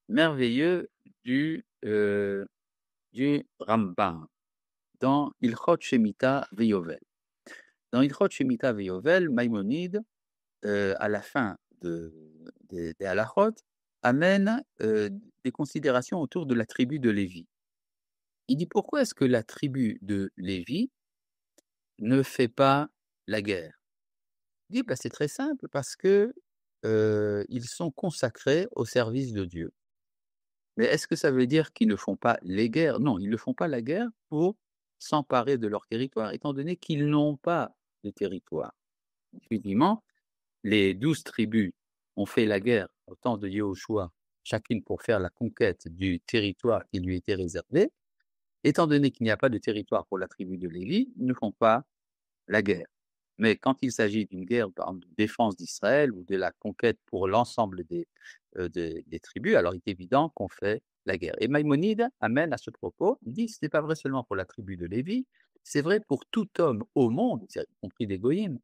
merveilleux du Rambam dans Ilchot Shemitah Veyovel. Dans Ilchot Shemitah Veyovel, Maïmonide, à la fin des halachot, amène, des considérations autour de la tribu de Lévi. Il dit: «Pourquoi est-ce que la tribu de Lévi ne fait pas la guerre?» Il dit: «Bah, c'est très simple, parce que, ils sont consacrés au service de Dieu». Mais est-ce que ça veut dire qu'ils ne font pas les guerres? Non, ils ne font pas la guerre pour s'emparer de leur territoire, étant donné qu'ils n'ont pas de territoire. Effectivement, les 12 tribus ont fait la guerre au temps de Yehoshua, chacune pour faire la conquête du territoire qui lui était réservé. Étant donné qu'il n'y a pas de territoire pour la tribu de Lévi, ils ne font pas la guerre. Mais quand il s'agit d'une guerre, par exemple, de défense d'Israël ou de la conquête pour l'ensemble des tribus, alors il est évident qu'on fait la guerre. Et Maïmonide amène à ce propos, il dit: ce n'est pas vrai seulement pour la tribu de Lévi, c'est vrai pour tout homme au monde, y compris des goïms,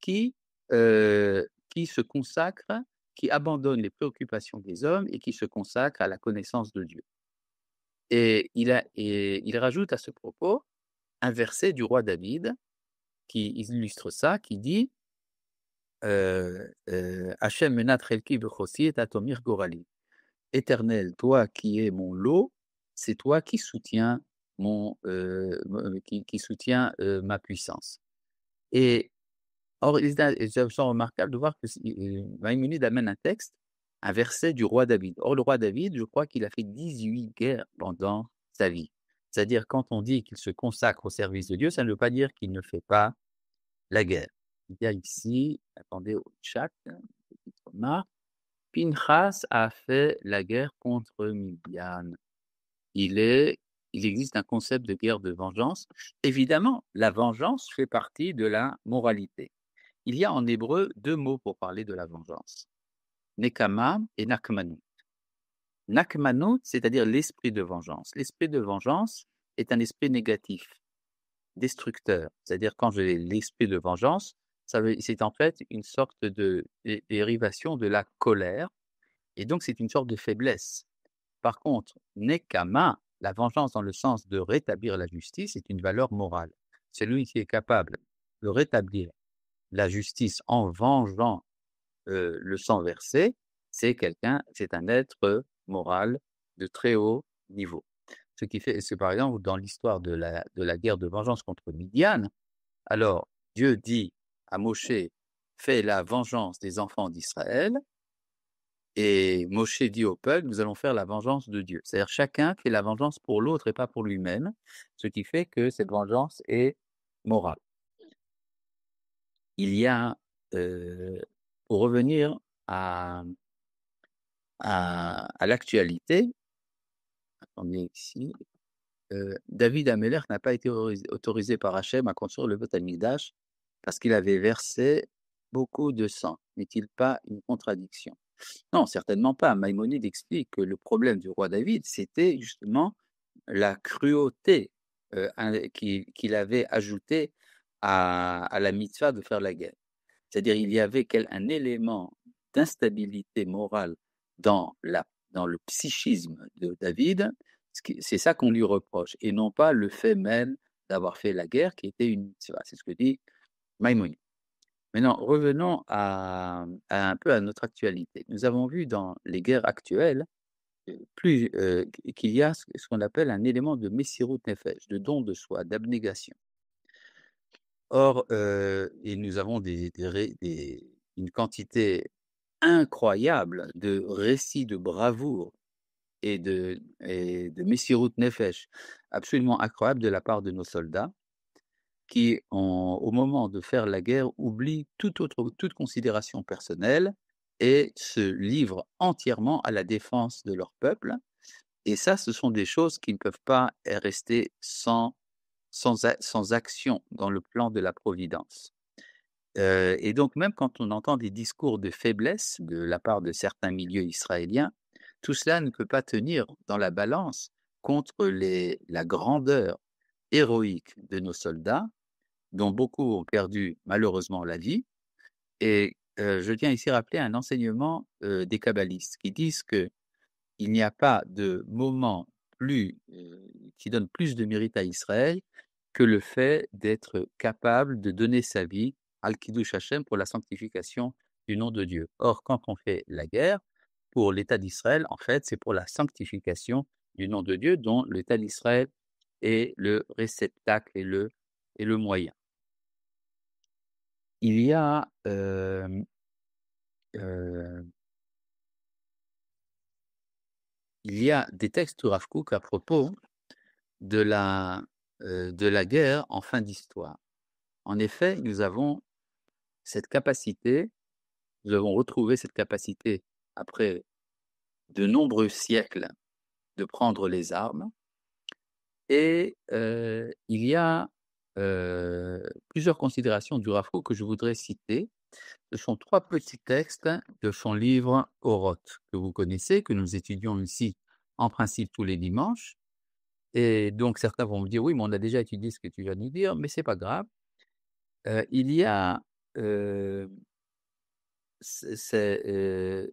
qui, qui se consacre, qui abandonne les préoccupations des hommes et qui se consacre à la connaissance de Dieu. Et il rajoute à ce propos un verset du roi David qui illustre ça, qui dit, Hachem menat chelki bechossi et atomir gorali. Éternel, toi qui es mon lot, c'est toi qui soutiens qui soutient ma puissance. Et or, il est absolument remarquable de voir que Maïmonide amène un texte, un verset du roi David. Or, le roi David, je crois qu'il a fait 18 guerres pendant sa vie. C'est-à-dire, quand on dit qu'il se consacre au service de Dieu, ça ne veut pas dire qu'il ne fait pas la guerre. Il y a ici, attendez au chat, une petite remarque, Pinchas a fait la guerre contre Midian. Il existe un concept de guerre de vengeance. Évidemment, la vengeance fait partie de la moralité. Il y a en hébreu 2 mots pour parler de la vengeance, nekama et nakmanut. Nakmanut, c'est-à-dire l'esprit de vengeance. L'esprit de vengeance est un esprit négatif, destructeur. C'est-à-dire, quand j'ai l'esprit de vengeance, c'est en fait une sorte de dérivation de la colère, et donc c'est une sorte de faiblesse. Par contre, nekama, la vengeance dans le sens de rétablir la justice, est une valeur morale. Celui qui est capable de rétablir la justice en vengeant le sang versé, c'est un être moral de très haut niveau. Ce qui fait, c'est par exemple dans l'histoire de la guerre de vengeance contre Midian, alors Dieu dit à Moshe: fais la vengeance des enfants d'Israël, et Moshe dit au peuple: nous allons faire la vengeance de Dieu. C'est-à-dire, chacun fait la vengeance pour l'autre et pas pour lui-même, ce qui fait que cette vengeance est morale. Il y a, pour revenir à l'actualité, attendez ici, David Ameller n'a pas été autorisé par Hachem à construire le Beth Amikdash parce qu'il avait versé beaucoup de sang. N'est-il pas une contradiction? Non, certainement pas. Maïmonide explique que le problème du roi David, c'était justement la cruauté qu'il avait ajoutée à la mitzvah de faire la guerre. C'est-à-dire, il y avait un élément d'instabilité morale dans le psychisme de David. C'est ça qu'on lui reproche, et non pas le fait même d'avoir fait la guerre, qui était une mitzvah. C'est ce que dit Maïmonide. Maintenant, revenons un peu à notre actualité. Nous avons vu dans les guerres actuelles qu'il y a ce qu'on appelle un élément de messirut nefesh, de don de soi, d'abnégation. Or, et nous avons une quantité incroyable de récits de bravoure et de messirut nefesh absolument incroyables de la part de nos soldats qui, au moment de faire la guerre, oublient toute considération personnelle et se livrent entièrement à la défense de leur peuple. Et ça, ce sont des choses qui ne peuvent pas rester sans action dans le plan de la providence. Et donc, même quand on entend des discours de faiblesse de la part de certains milieux israéliens, tout cela ne peut pas tenir dans la balance contre la grandeur héroïque de nos soldats, dont beaucoup ont perdu malheureusement la vie, et je tiens ici à rappeler un enseignement, des kabbalistes qui disent qu'il n'y a pas de moment qui donne plus de mérite à Israël que le fait d'être capable de donner sa vie al kiddush Hashem pour la sanctification du nom de Dieu. Or, quand on fait la guerre pour l'État d'Israël, en fait, c'est pour la sanctification du nom de Dieu dont l'État d'Israël est le réceptacle et le moyen. Il y a, heu, il y a des textes du Rav Kook à propos de la guerre en fin d'histoire. En effet, cette capacité nous avons retrouvé cette capacité après de nombreux siècles de prendre les armes et il y a, plusieurs considérations du Rav Kook que je voudrais citer. Ce sont 3 petits textes de son livre Oroth, que vous connaissez, que nous étudions ici en principe tous les dimanches. Et donc certains vont me dire: «Oui, mais on a déjà étudié ce que tu viens de nous dire», mais c'est pas grave. Il y a, heu, c'est,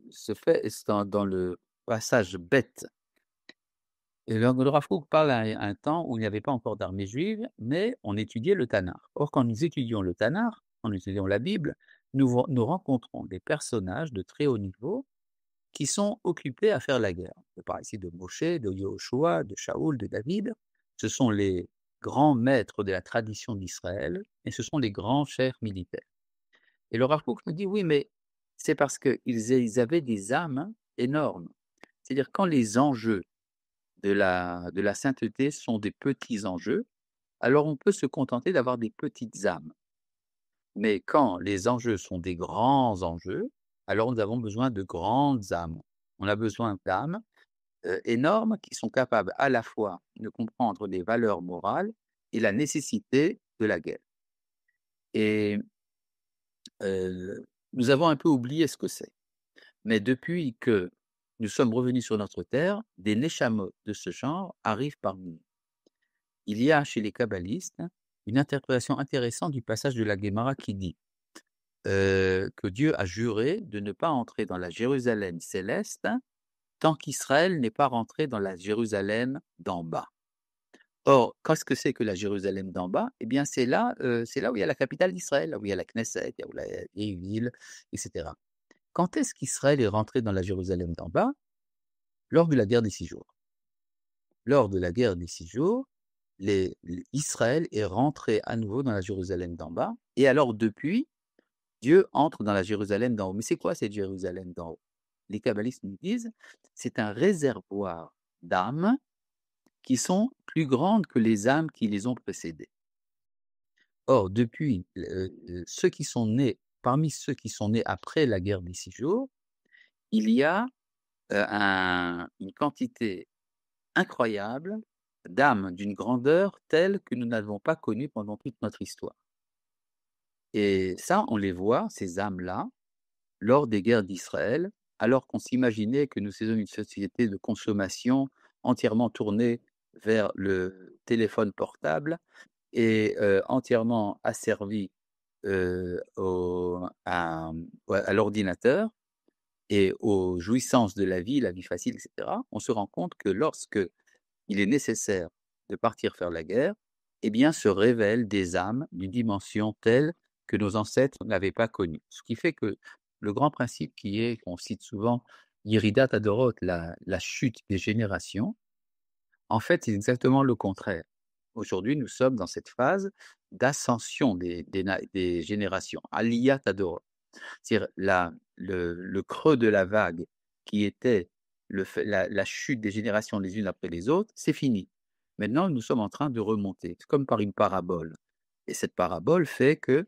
ce fait c'est dans le passage bête et le Rav Kook parle à un temps où il n'y avait pas encore d'armée juive, mais on étudiait le Tanakh. Or, quand nous étudions le Tanakh, quand nous étudions la Bible, nous rencontrons des personnages de très haut niveau qui sont occupés à faire la guerre. Je parle ici de Moshe, de Yehoshua, de Shaoul, de David. Ce sont les grands maîtres de la tradition d'Israël et ce sont les grands chefs militaires. Et le Rav Kook me dit: «Oui, mais c'est parce qu'ils avaient des âmes énormes». C'est-à-dire quand les enjeux de la sainteté sont des petits enjeux, alors on peut se contenter d'avoir des petites âmes. Mais quand les enjeux sont des grands enjeux, alors nous avons besoin de grandes âmes. On a besoin d'âmes énormes qui sont capables à la fois de comprendre les valeurs morales et la nécessité de la guerre. Et nous avons un peu oublié ce que c'est. Mais depuis que nous sommes revenus sur notre terre, des neshamot de ce genre arrivent parmi nous. Il y a chez les kabbalistes une interprétation intéressante du passage de la Guémara qui dit que Dieu a juré de ne pas entrer dans la Jérusalem céleste tant qu'Israël n'est pas rentré dans la Jérusalem d'en bas. Or, qu'est-ce que c'est que la Jérusalem d'en bas? Eh bien, c'est là où il y a la capitale d'Israël, là où il y a la Knesset, là où la vieille ville, etc. Quand est-ce qu'Israël est rentré dans la Jérusalem d'en bas? Lors de la guerre des 6 jours. Lors de la guerre des 6 jours, Israël est rentré à nouveau dans la Jérusalem d'en bas. Et alors, depuis, Dieu entre dans la Jérusalem d'en haut. Mais c'est quoi cette Jérusalem d'en haut? Les kabbalistes nous disent, c'est un réservoir d'âmes qui sont plus grandes que les âmes qui les ont précédées. Or, depuis ceux qui sont nés, parmi ceux qui sont nés après la guerre des 6 jours, il y a une quantité incroyable d'âmes d'une grandeur telle que nous n'avons pas connue pendant toute notre histoire. Et ça, on les voit, ces âmes-là, lors des guerres d'Israël, alors qu'on s'imaginait que nous étions une société de consommation entièrement tournée vers le téléphone portable et entièrement asservie à l'ordinateur et aux jouissances de la vie facile, etc., on se rend compte que lorsque il est nécessaire de partir faire la guerre, eh bien, se révèlent des âmes d'une dimension telle que nos ancêtres n'avaient pas connue. Ce qui fait que le grand principe qu'on cite souvent, Yeridat Adorot, la chute des générations, en fait, c'est exactement le contraire. Aujourd'hui, nous sommes dans cette phase d'ascension des générations, Aliyat Adorot. C'est-à-dire le creux de la vague qui était la chute des générations les unes après les autres, c'est fini. Maintenant, nous sommes en train de remonter, c'est comme par une parabole. Et cette parabole fait que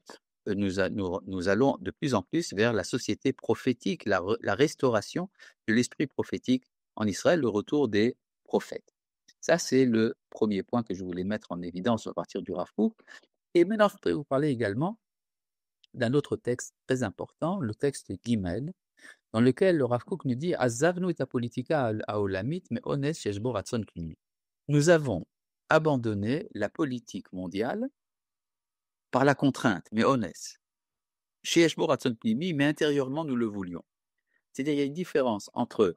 nous allons de plus en plus vers la société prophétique, la restauration de l'esprit prophétique en Israël, le retour des prophètes. Ça, c'est le premier point que je voulais mettre en évidence à partir du Rav Kook. Et maintenant, je voudrais vous parler également d'un autre texte très important, le texte Gimel, dans lequel le Rav Kook nous dit Azavnu et politika haolamit me ones sheshbo ratzon klimi. Nous avons abandonné la politique mondiale par la contrainte, mais honnête. Chez Eshbo Ratson Pnimi, mais intérieurement, nous le voulions. C'est-à-dire, il y a une différence entre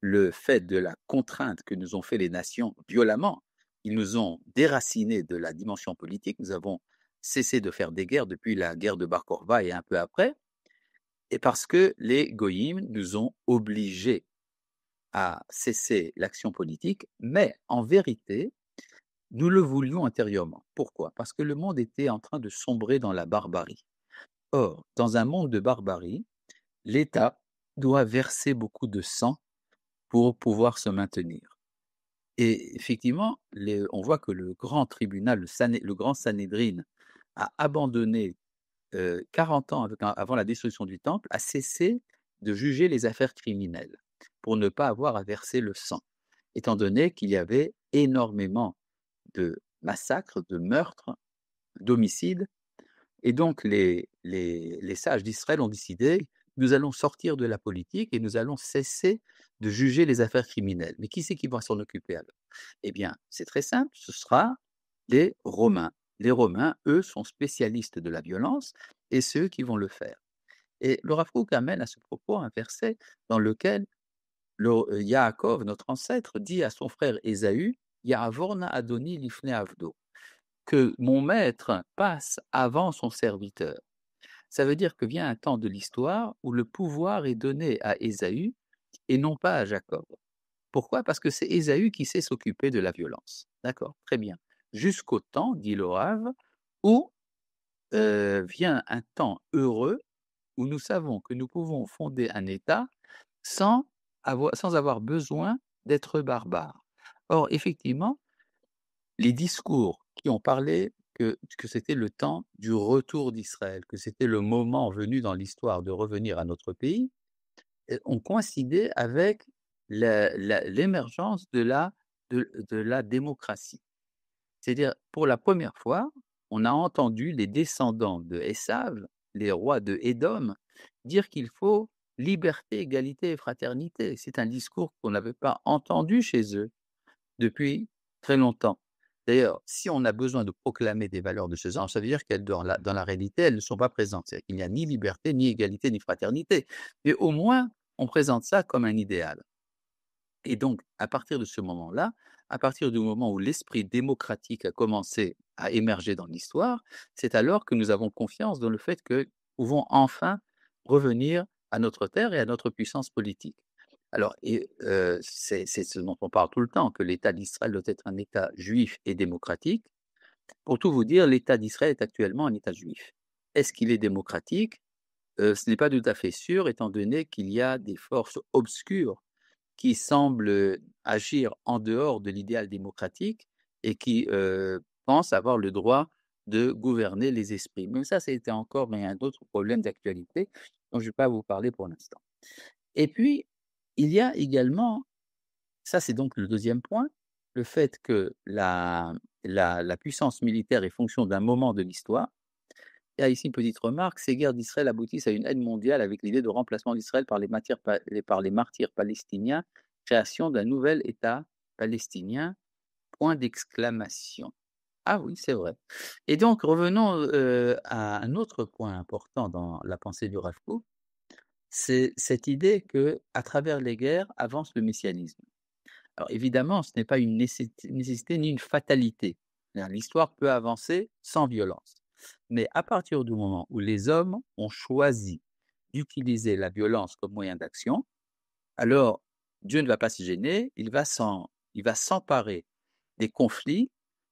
le fait de la contrainte que nous ont fait les nations violemment. Ils nous ont déracinés de la dimension politique. Nous avons cessé de faire des guerres depuis la guerre de Bar Korva et un peu après. Et parce que les goyim nous ont obligés à cesser l'action politique, mais en vérité, nous le voulions intérieurement. Pourquoi? Parce que le monde était en train de sombrer dans la barbarie. Or, dans un monde de barbarie, l'État doit verser beaucoup de sang pour pouvoir se maintenir. Et effectivement, on voit que le grand tribunal, le grand Sanhédrin, a abandonné 40 ans avant la destruction du temple, a cessé de juger les affaires criminelles pour ne pas avoir à verser le sang, étant donné qu'il y avait énormément de massacres, de meurtres, d'homicides. Et donc les sages d'Israël ont décidé, nous allons sortir de la politique et nous allons cesser de juger les affaires criminelles. Mais qui c'est qui va s'en occuper alors? Eh bien, c'est très simple, ce sera les Romains. Les Romains, eux, sont spécialistes de la violence et c'est eux qui vont le faire. Et le Rav Kook amène à ce propos un verset dans lequel Yaakov, notre ancêtre, dit à son frère Ésaü, Ya'avorna Adoni lifne avdo, que mon maître passe avant son serviteur. Ça veut dire que vient un temps de l'histoire où le pouvoir est donné à Ésaü et non pas à Jacob. Pourquoi? Parce que c'est Ésaü qui sait s'occuper de la violence. D'accord, très bien. Jusqu'au temps, dit le Rav, où vient un temps heureux où nous savons que nous pouvons fonder un État sans avoir besoin d'être barbares. Or, effectivement, les discours qui ont parlé que c'était le temps du retour d'Israël, que c'était le moment venu dans l'histoire de revenir à notre pays, ont coïncidé avec l'émergence de la démocratie. C'est-à-dire, pour la première fois, on a entendu les descendants de Esav, les rois de Édom, dire qu'il faut liberté, égalité et fraternité. C'est un discours qu'on n'avait pas entendu chez eux depuis très longtemps. D'ailleurs, si on a besoin de proclamer des valeurs de ce genre, ça veut dire qu'elles, dans la réalité, elles ne sont pas présentes. C'est-à-dire qu'il n'y a ni liberté, ni égalité, ni fraternité. Mais au moins, on présente ça comme un idéal. Et donc, à partir de ce moment-là, à partir du moment où l'esprit démocratique a commencé à émerger dans l'histoire, c'est alors que nous avons confiance dans le fait que nous pouvons enfin revenir à notre terre et à notre puissance politique. Alors, c'est ce dont on parle tout le temps, que l'État d'Israël doit être un État juif et démocratique. Pour tout vous dire, l'État d'Israël est actuellement un État juif. Est-ce qu'il est démocratique? Ce n'est pas tout à fait sûr, étant donné qu'il y a des forces obscures qui semblent agir en dehors de l'idéal démocratique et qui pensent avoir le droit de gouverner les esprits. Mais ça, c'était encore un autre problème d'actualité dont je ne vais pas vous parler pour l'instant. Et puis, il y a également, ça c'est donc le deuxième point, le fait que la puissance militaire est fonction d'un moment de l'histoire. Il y a ici une petite remarque, ces guerres d'Israël aboutissent à une aide mondiale avec l'idée de remplacement d'Israël par par les martyrs palestiniens, création d'un nouvel État palestinien, point d'exclamation. Ah oui, c'est vrai. Et donc revenons à un autre point important dans la pensée du Rav Kook, c'est cette idée que à travers les guerres avance le messianisme. Alors évidemment, ce n'est pas une nécessité ni une fatalité. L'histoire peut avancer sans violence. Mais à partir du moment où les hommes ont choisi d'utiliser la violence comme moyen d'action, alors Dieu ne va pas s'y gêner, il va s'emparer des conflits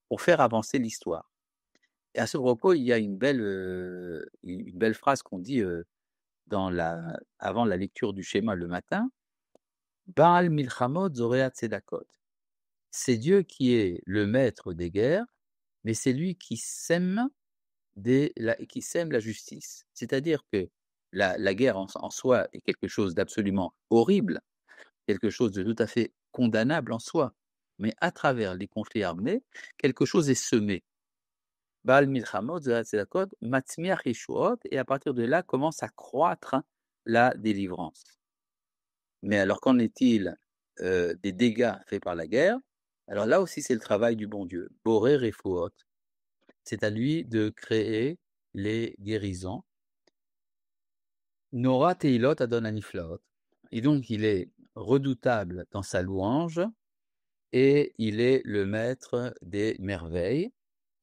pour faire avancer l'histoire. Et à ce propos, il y a une belle phrase qu'on dit avant la lecture du schéma le matin, Baal milchamot zoreat tzedakot. C'est Dieu qui est le maître des guerres, mais c'est lui qui sème la justice. C'est-à-dire que la guerre en soi est quelque chose d'absolument horrible, quelque chose de tout à fait condamnable en soi. Mais à travers les conflits armés, quelque chose est semé. Baal milchamot, matzmiach yeshuot, et à partir de là commence à croître la délivrance. Mais alors qu'en est-il des dégâts faits par la guerre? Alors là aussi, c'est le travail du bon Dieu. Borer refuot. C'est à lui de créer les guérisons. Nora Teilot Adon Aniflaot. Et donc il est redoutable dans sa louange et il est le maître des merveilles.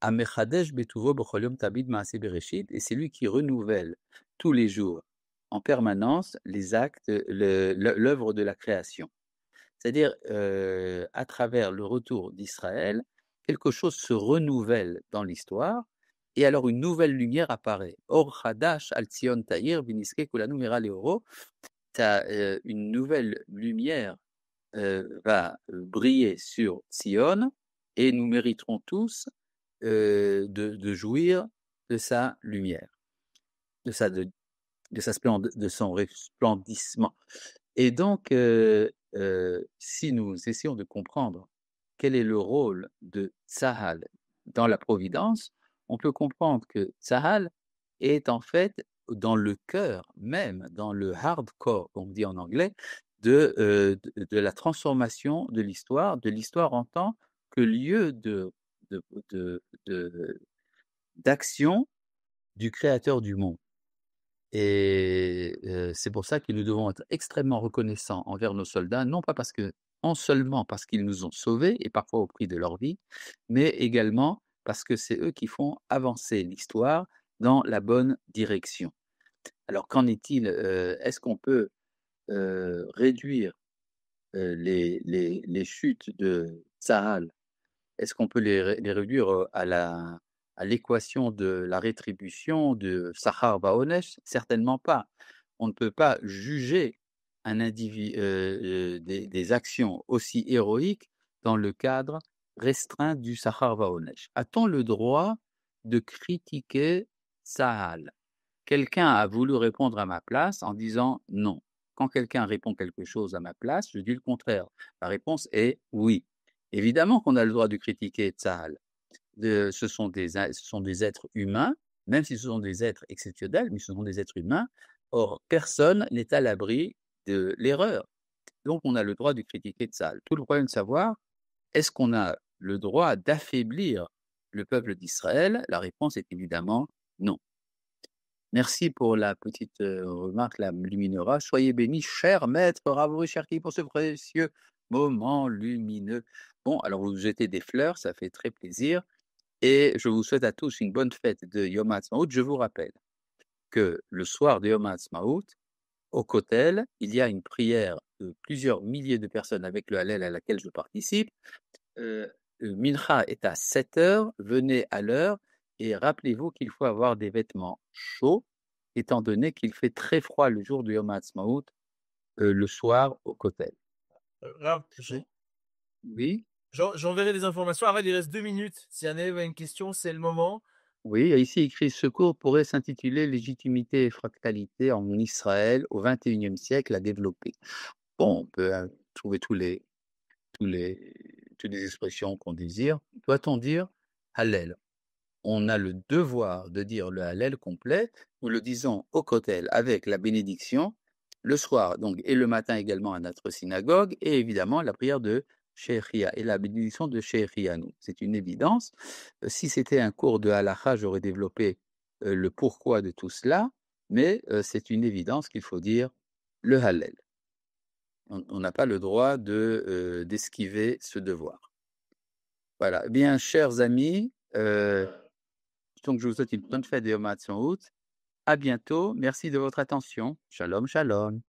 Amechadesh betuvo b'chol yom tabid ma'aseh bereshit, et c'est lui qui renouvelle tous les jours, en permanence, les actes, l'œuvre de la création. C'est-à-dire, à travers le retour d'Israël, quelque chose se renouvelle dans l'histoire, et alors une nouvelle lumière apparaît. Or chadash al Tzion ta'ir v'niske kulanu mira leoro. Une nouvelle lumière va briller sur Sion, et nous mériterons tous de jouir de sa lumière, de sa, de son resplendissement. Et donc, si nous essayons de comprendre quel est le rôle de Tsahal dans la Providence, on peut comprendre que Tsahal est en fait dans le cœur même, dans le hardcore, comme on dit en anglais, de la transformation de l'histoire en tant que lieu de, d'action du créateur du monde. Et c'est pour ça que nous devons être extrêmement reconnaissants envers nos soldats, non seulement parce qu'ils nous ont sauvés, et parfois au prix de leur vie, mais également parce que c'est eux qui font avancer l'histoire dans la bonne direction. Alors qu'en est-il, est-ce qu'on peut réduire les chutes de Tsahal, est-ce qu'on peut les réduire à l'équation de la rétribution de Sachar Vaonesh? Certainement pas. On ne peut pas juger un des actions aussi héroïques dans le cadre restreint du Sachar Vaonesh. A-t-on le droit de critiquer Sahal? Quelqu'un a voulu répondre à ma place en disant non. Quand quelqu'un répond quelque chose à ma place, je dis le contraire. La réponse est oui. Évidemment qu'on a le droit de critiquer Tsahal. Ce sont des êtres humains, même si ce sont des êtres exceptionnels, mais ce sont des êtres humains. Or, personne n'est à l'abri de l'erreur. Donc, on a le droit de critiquer Tsahal. Tout le problème de savoir, est-ce qu'on a le droit d'affaiblir le peuple d'Israël? La réponse est évidemment non. Merci pour la petite remarque, la luminera. Soyez bénis, cher maître Rav Cherki, pour ce précieux moment lumineux. Bon, alors vous jetez des fleurs, ça fait très plaisir. Et je vous souhaite à tous une bonne fête de Yom HaAtzmaut. Je vous rappelle que le soir de Yom HaAtzmaut, au Kotel, il y a une prière de plusieurs milliers de personnes avec le Hallel à laquelle je participe. Le Mincha est à 7 heures, venez à l'heure, et rappelez-vous qu'il faut avoir des vêtements chauds, étant donné qu'il fait très froid le jour de Yom HaAtzmaut, le soir au Kotel. Rav, Oui, j'enverrai des informations. Arrête, il reste 2 minutes. Si un élève a une question, c'est le moment. oui, ici écrit ce cours pourrait s'intituler Légitimité et fractalité en Israël au XXIe siècle à développer. Bon, on peut trouver toutes les expressions qu'on désire. Doit-on dire Hallel? On a le devoir de dire le Hallel complet. Nous le disons au Kotel avec la bénédiction, le soir donc, et le matin également à notre synagogue, et évidemment la prière de Shechiah et la bénédiction de Shechianu. C'est une évidence. Si c'était un cours de Halacha, j'aurais développé le pourquoi de tout cela, mais c'est une évidence qu'il faut dire le Hallel. On n'a pas le droit d'esquiver ce devoir. Voilà. Eh bien, chers amis, donc je vous souhaite une bonne fête de Yom HaAtzmaut. À bientôt. Merci de votre attention. Shalom, shalom.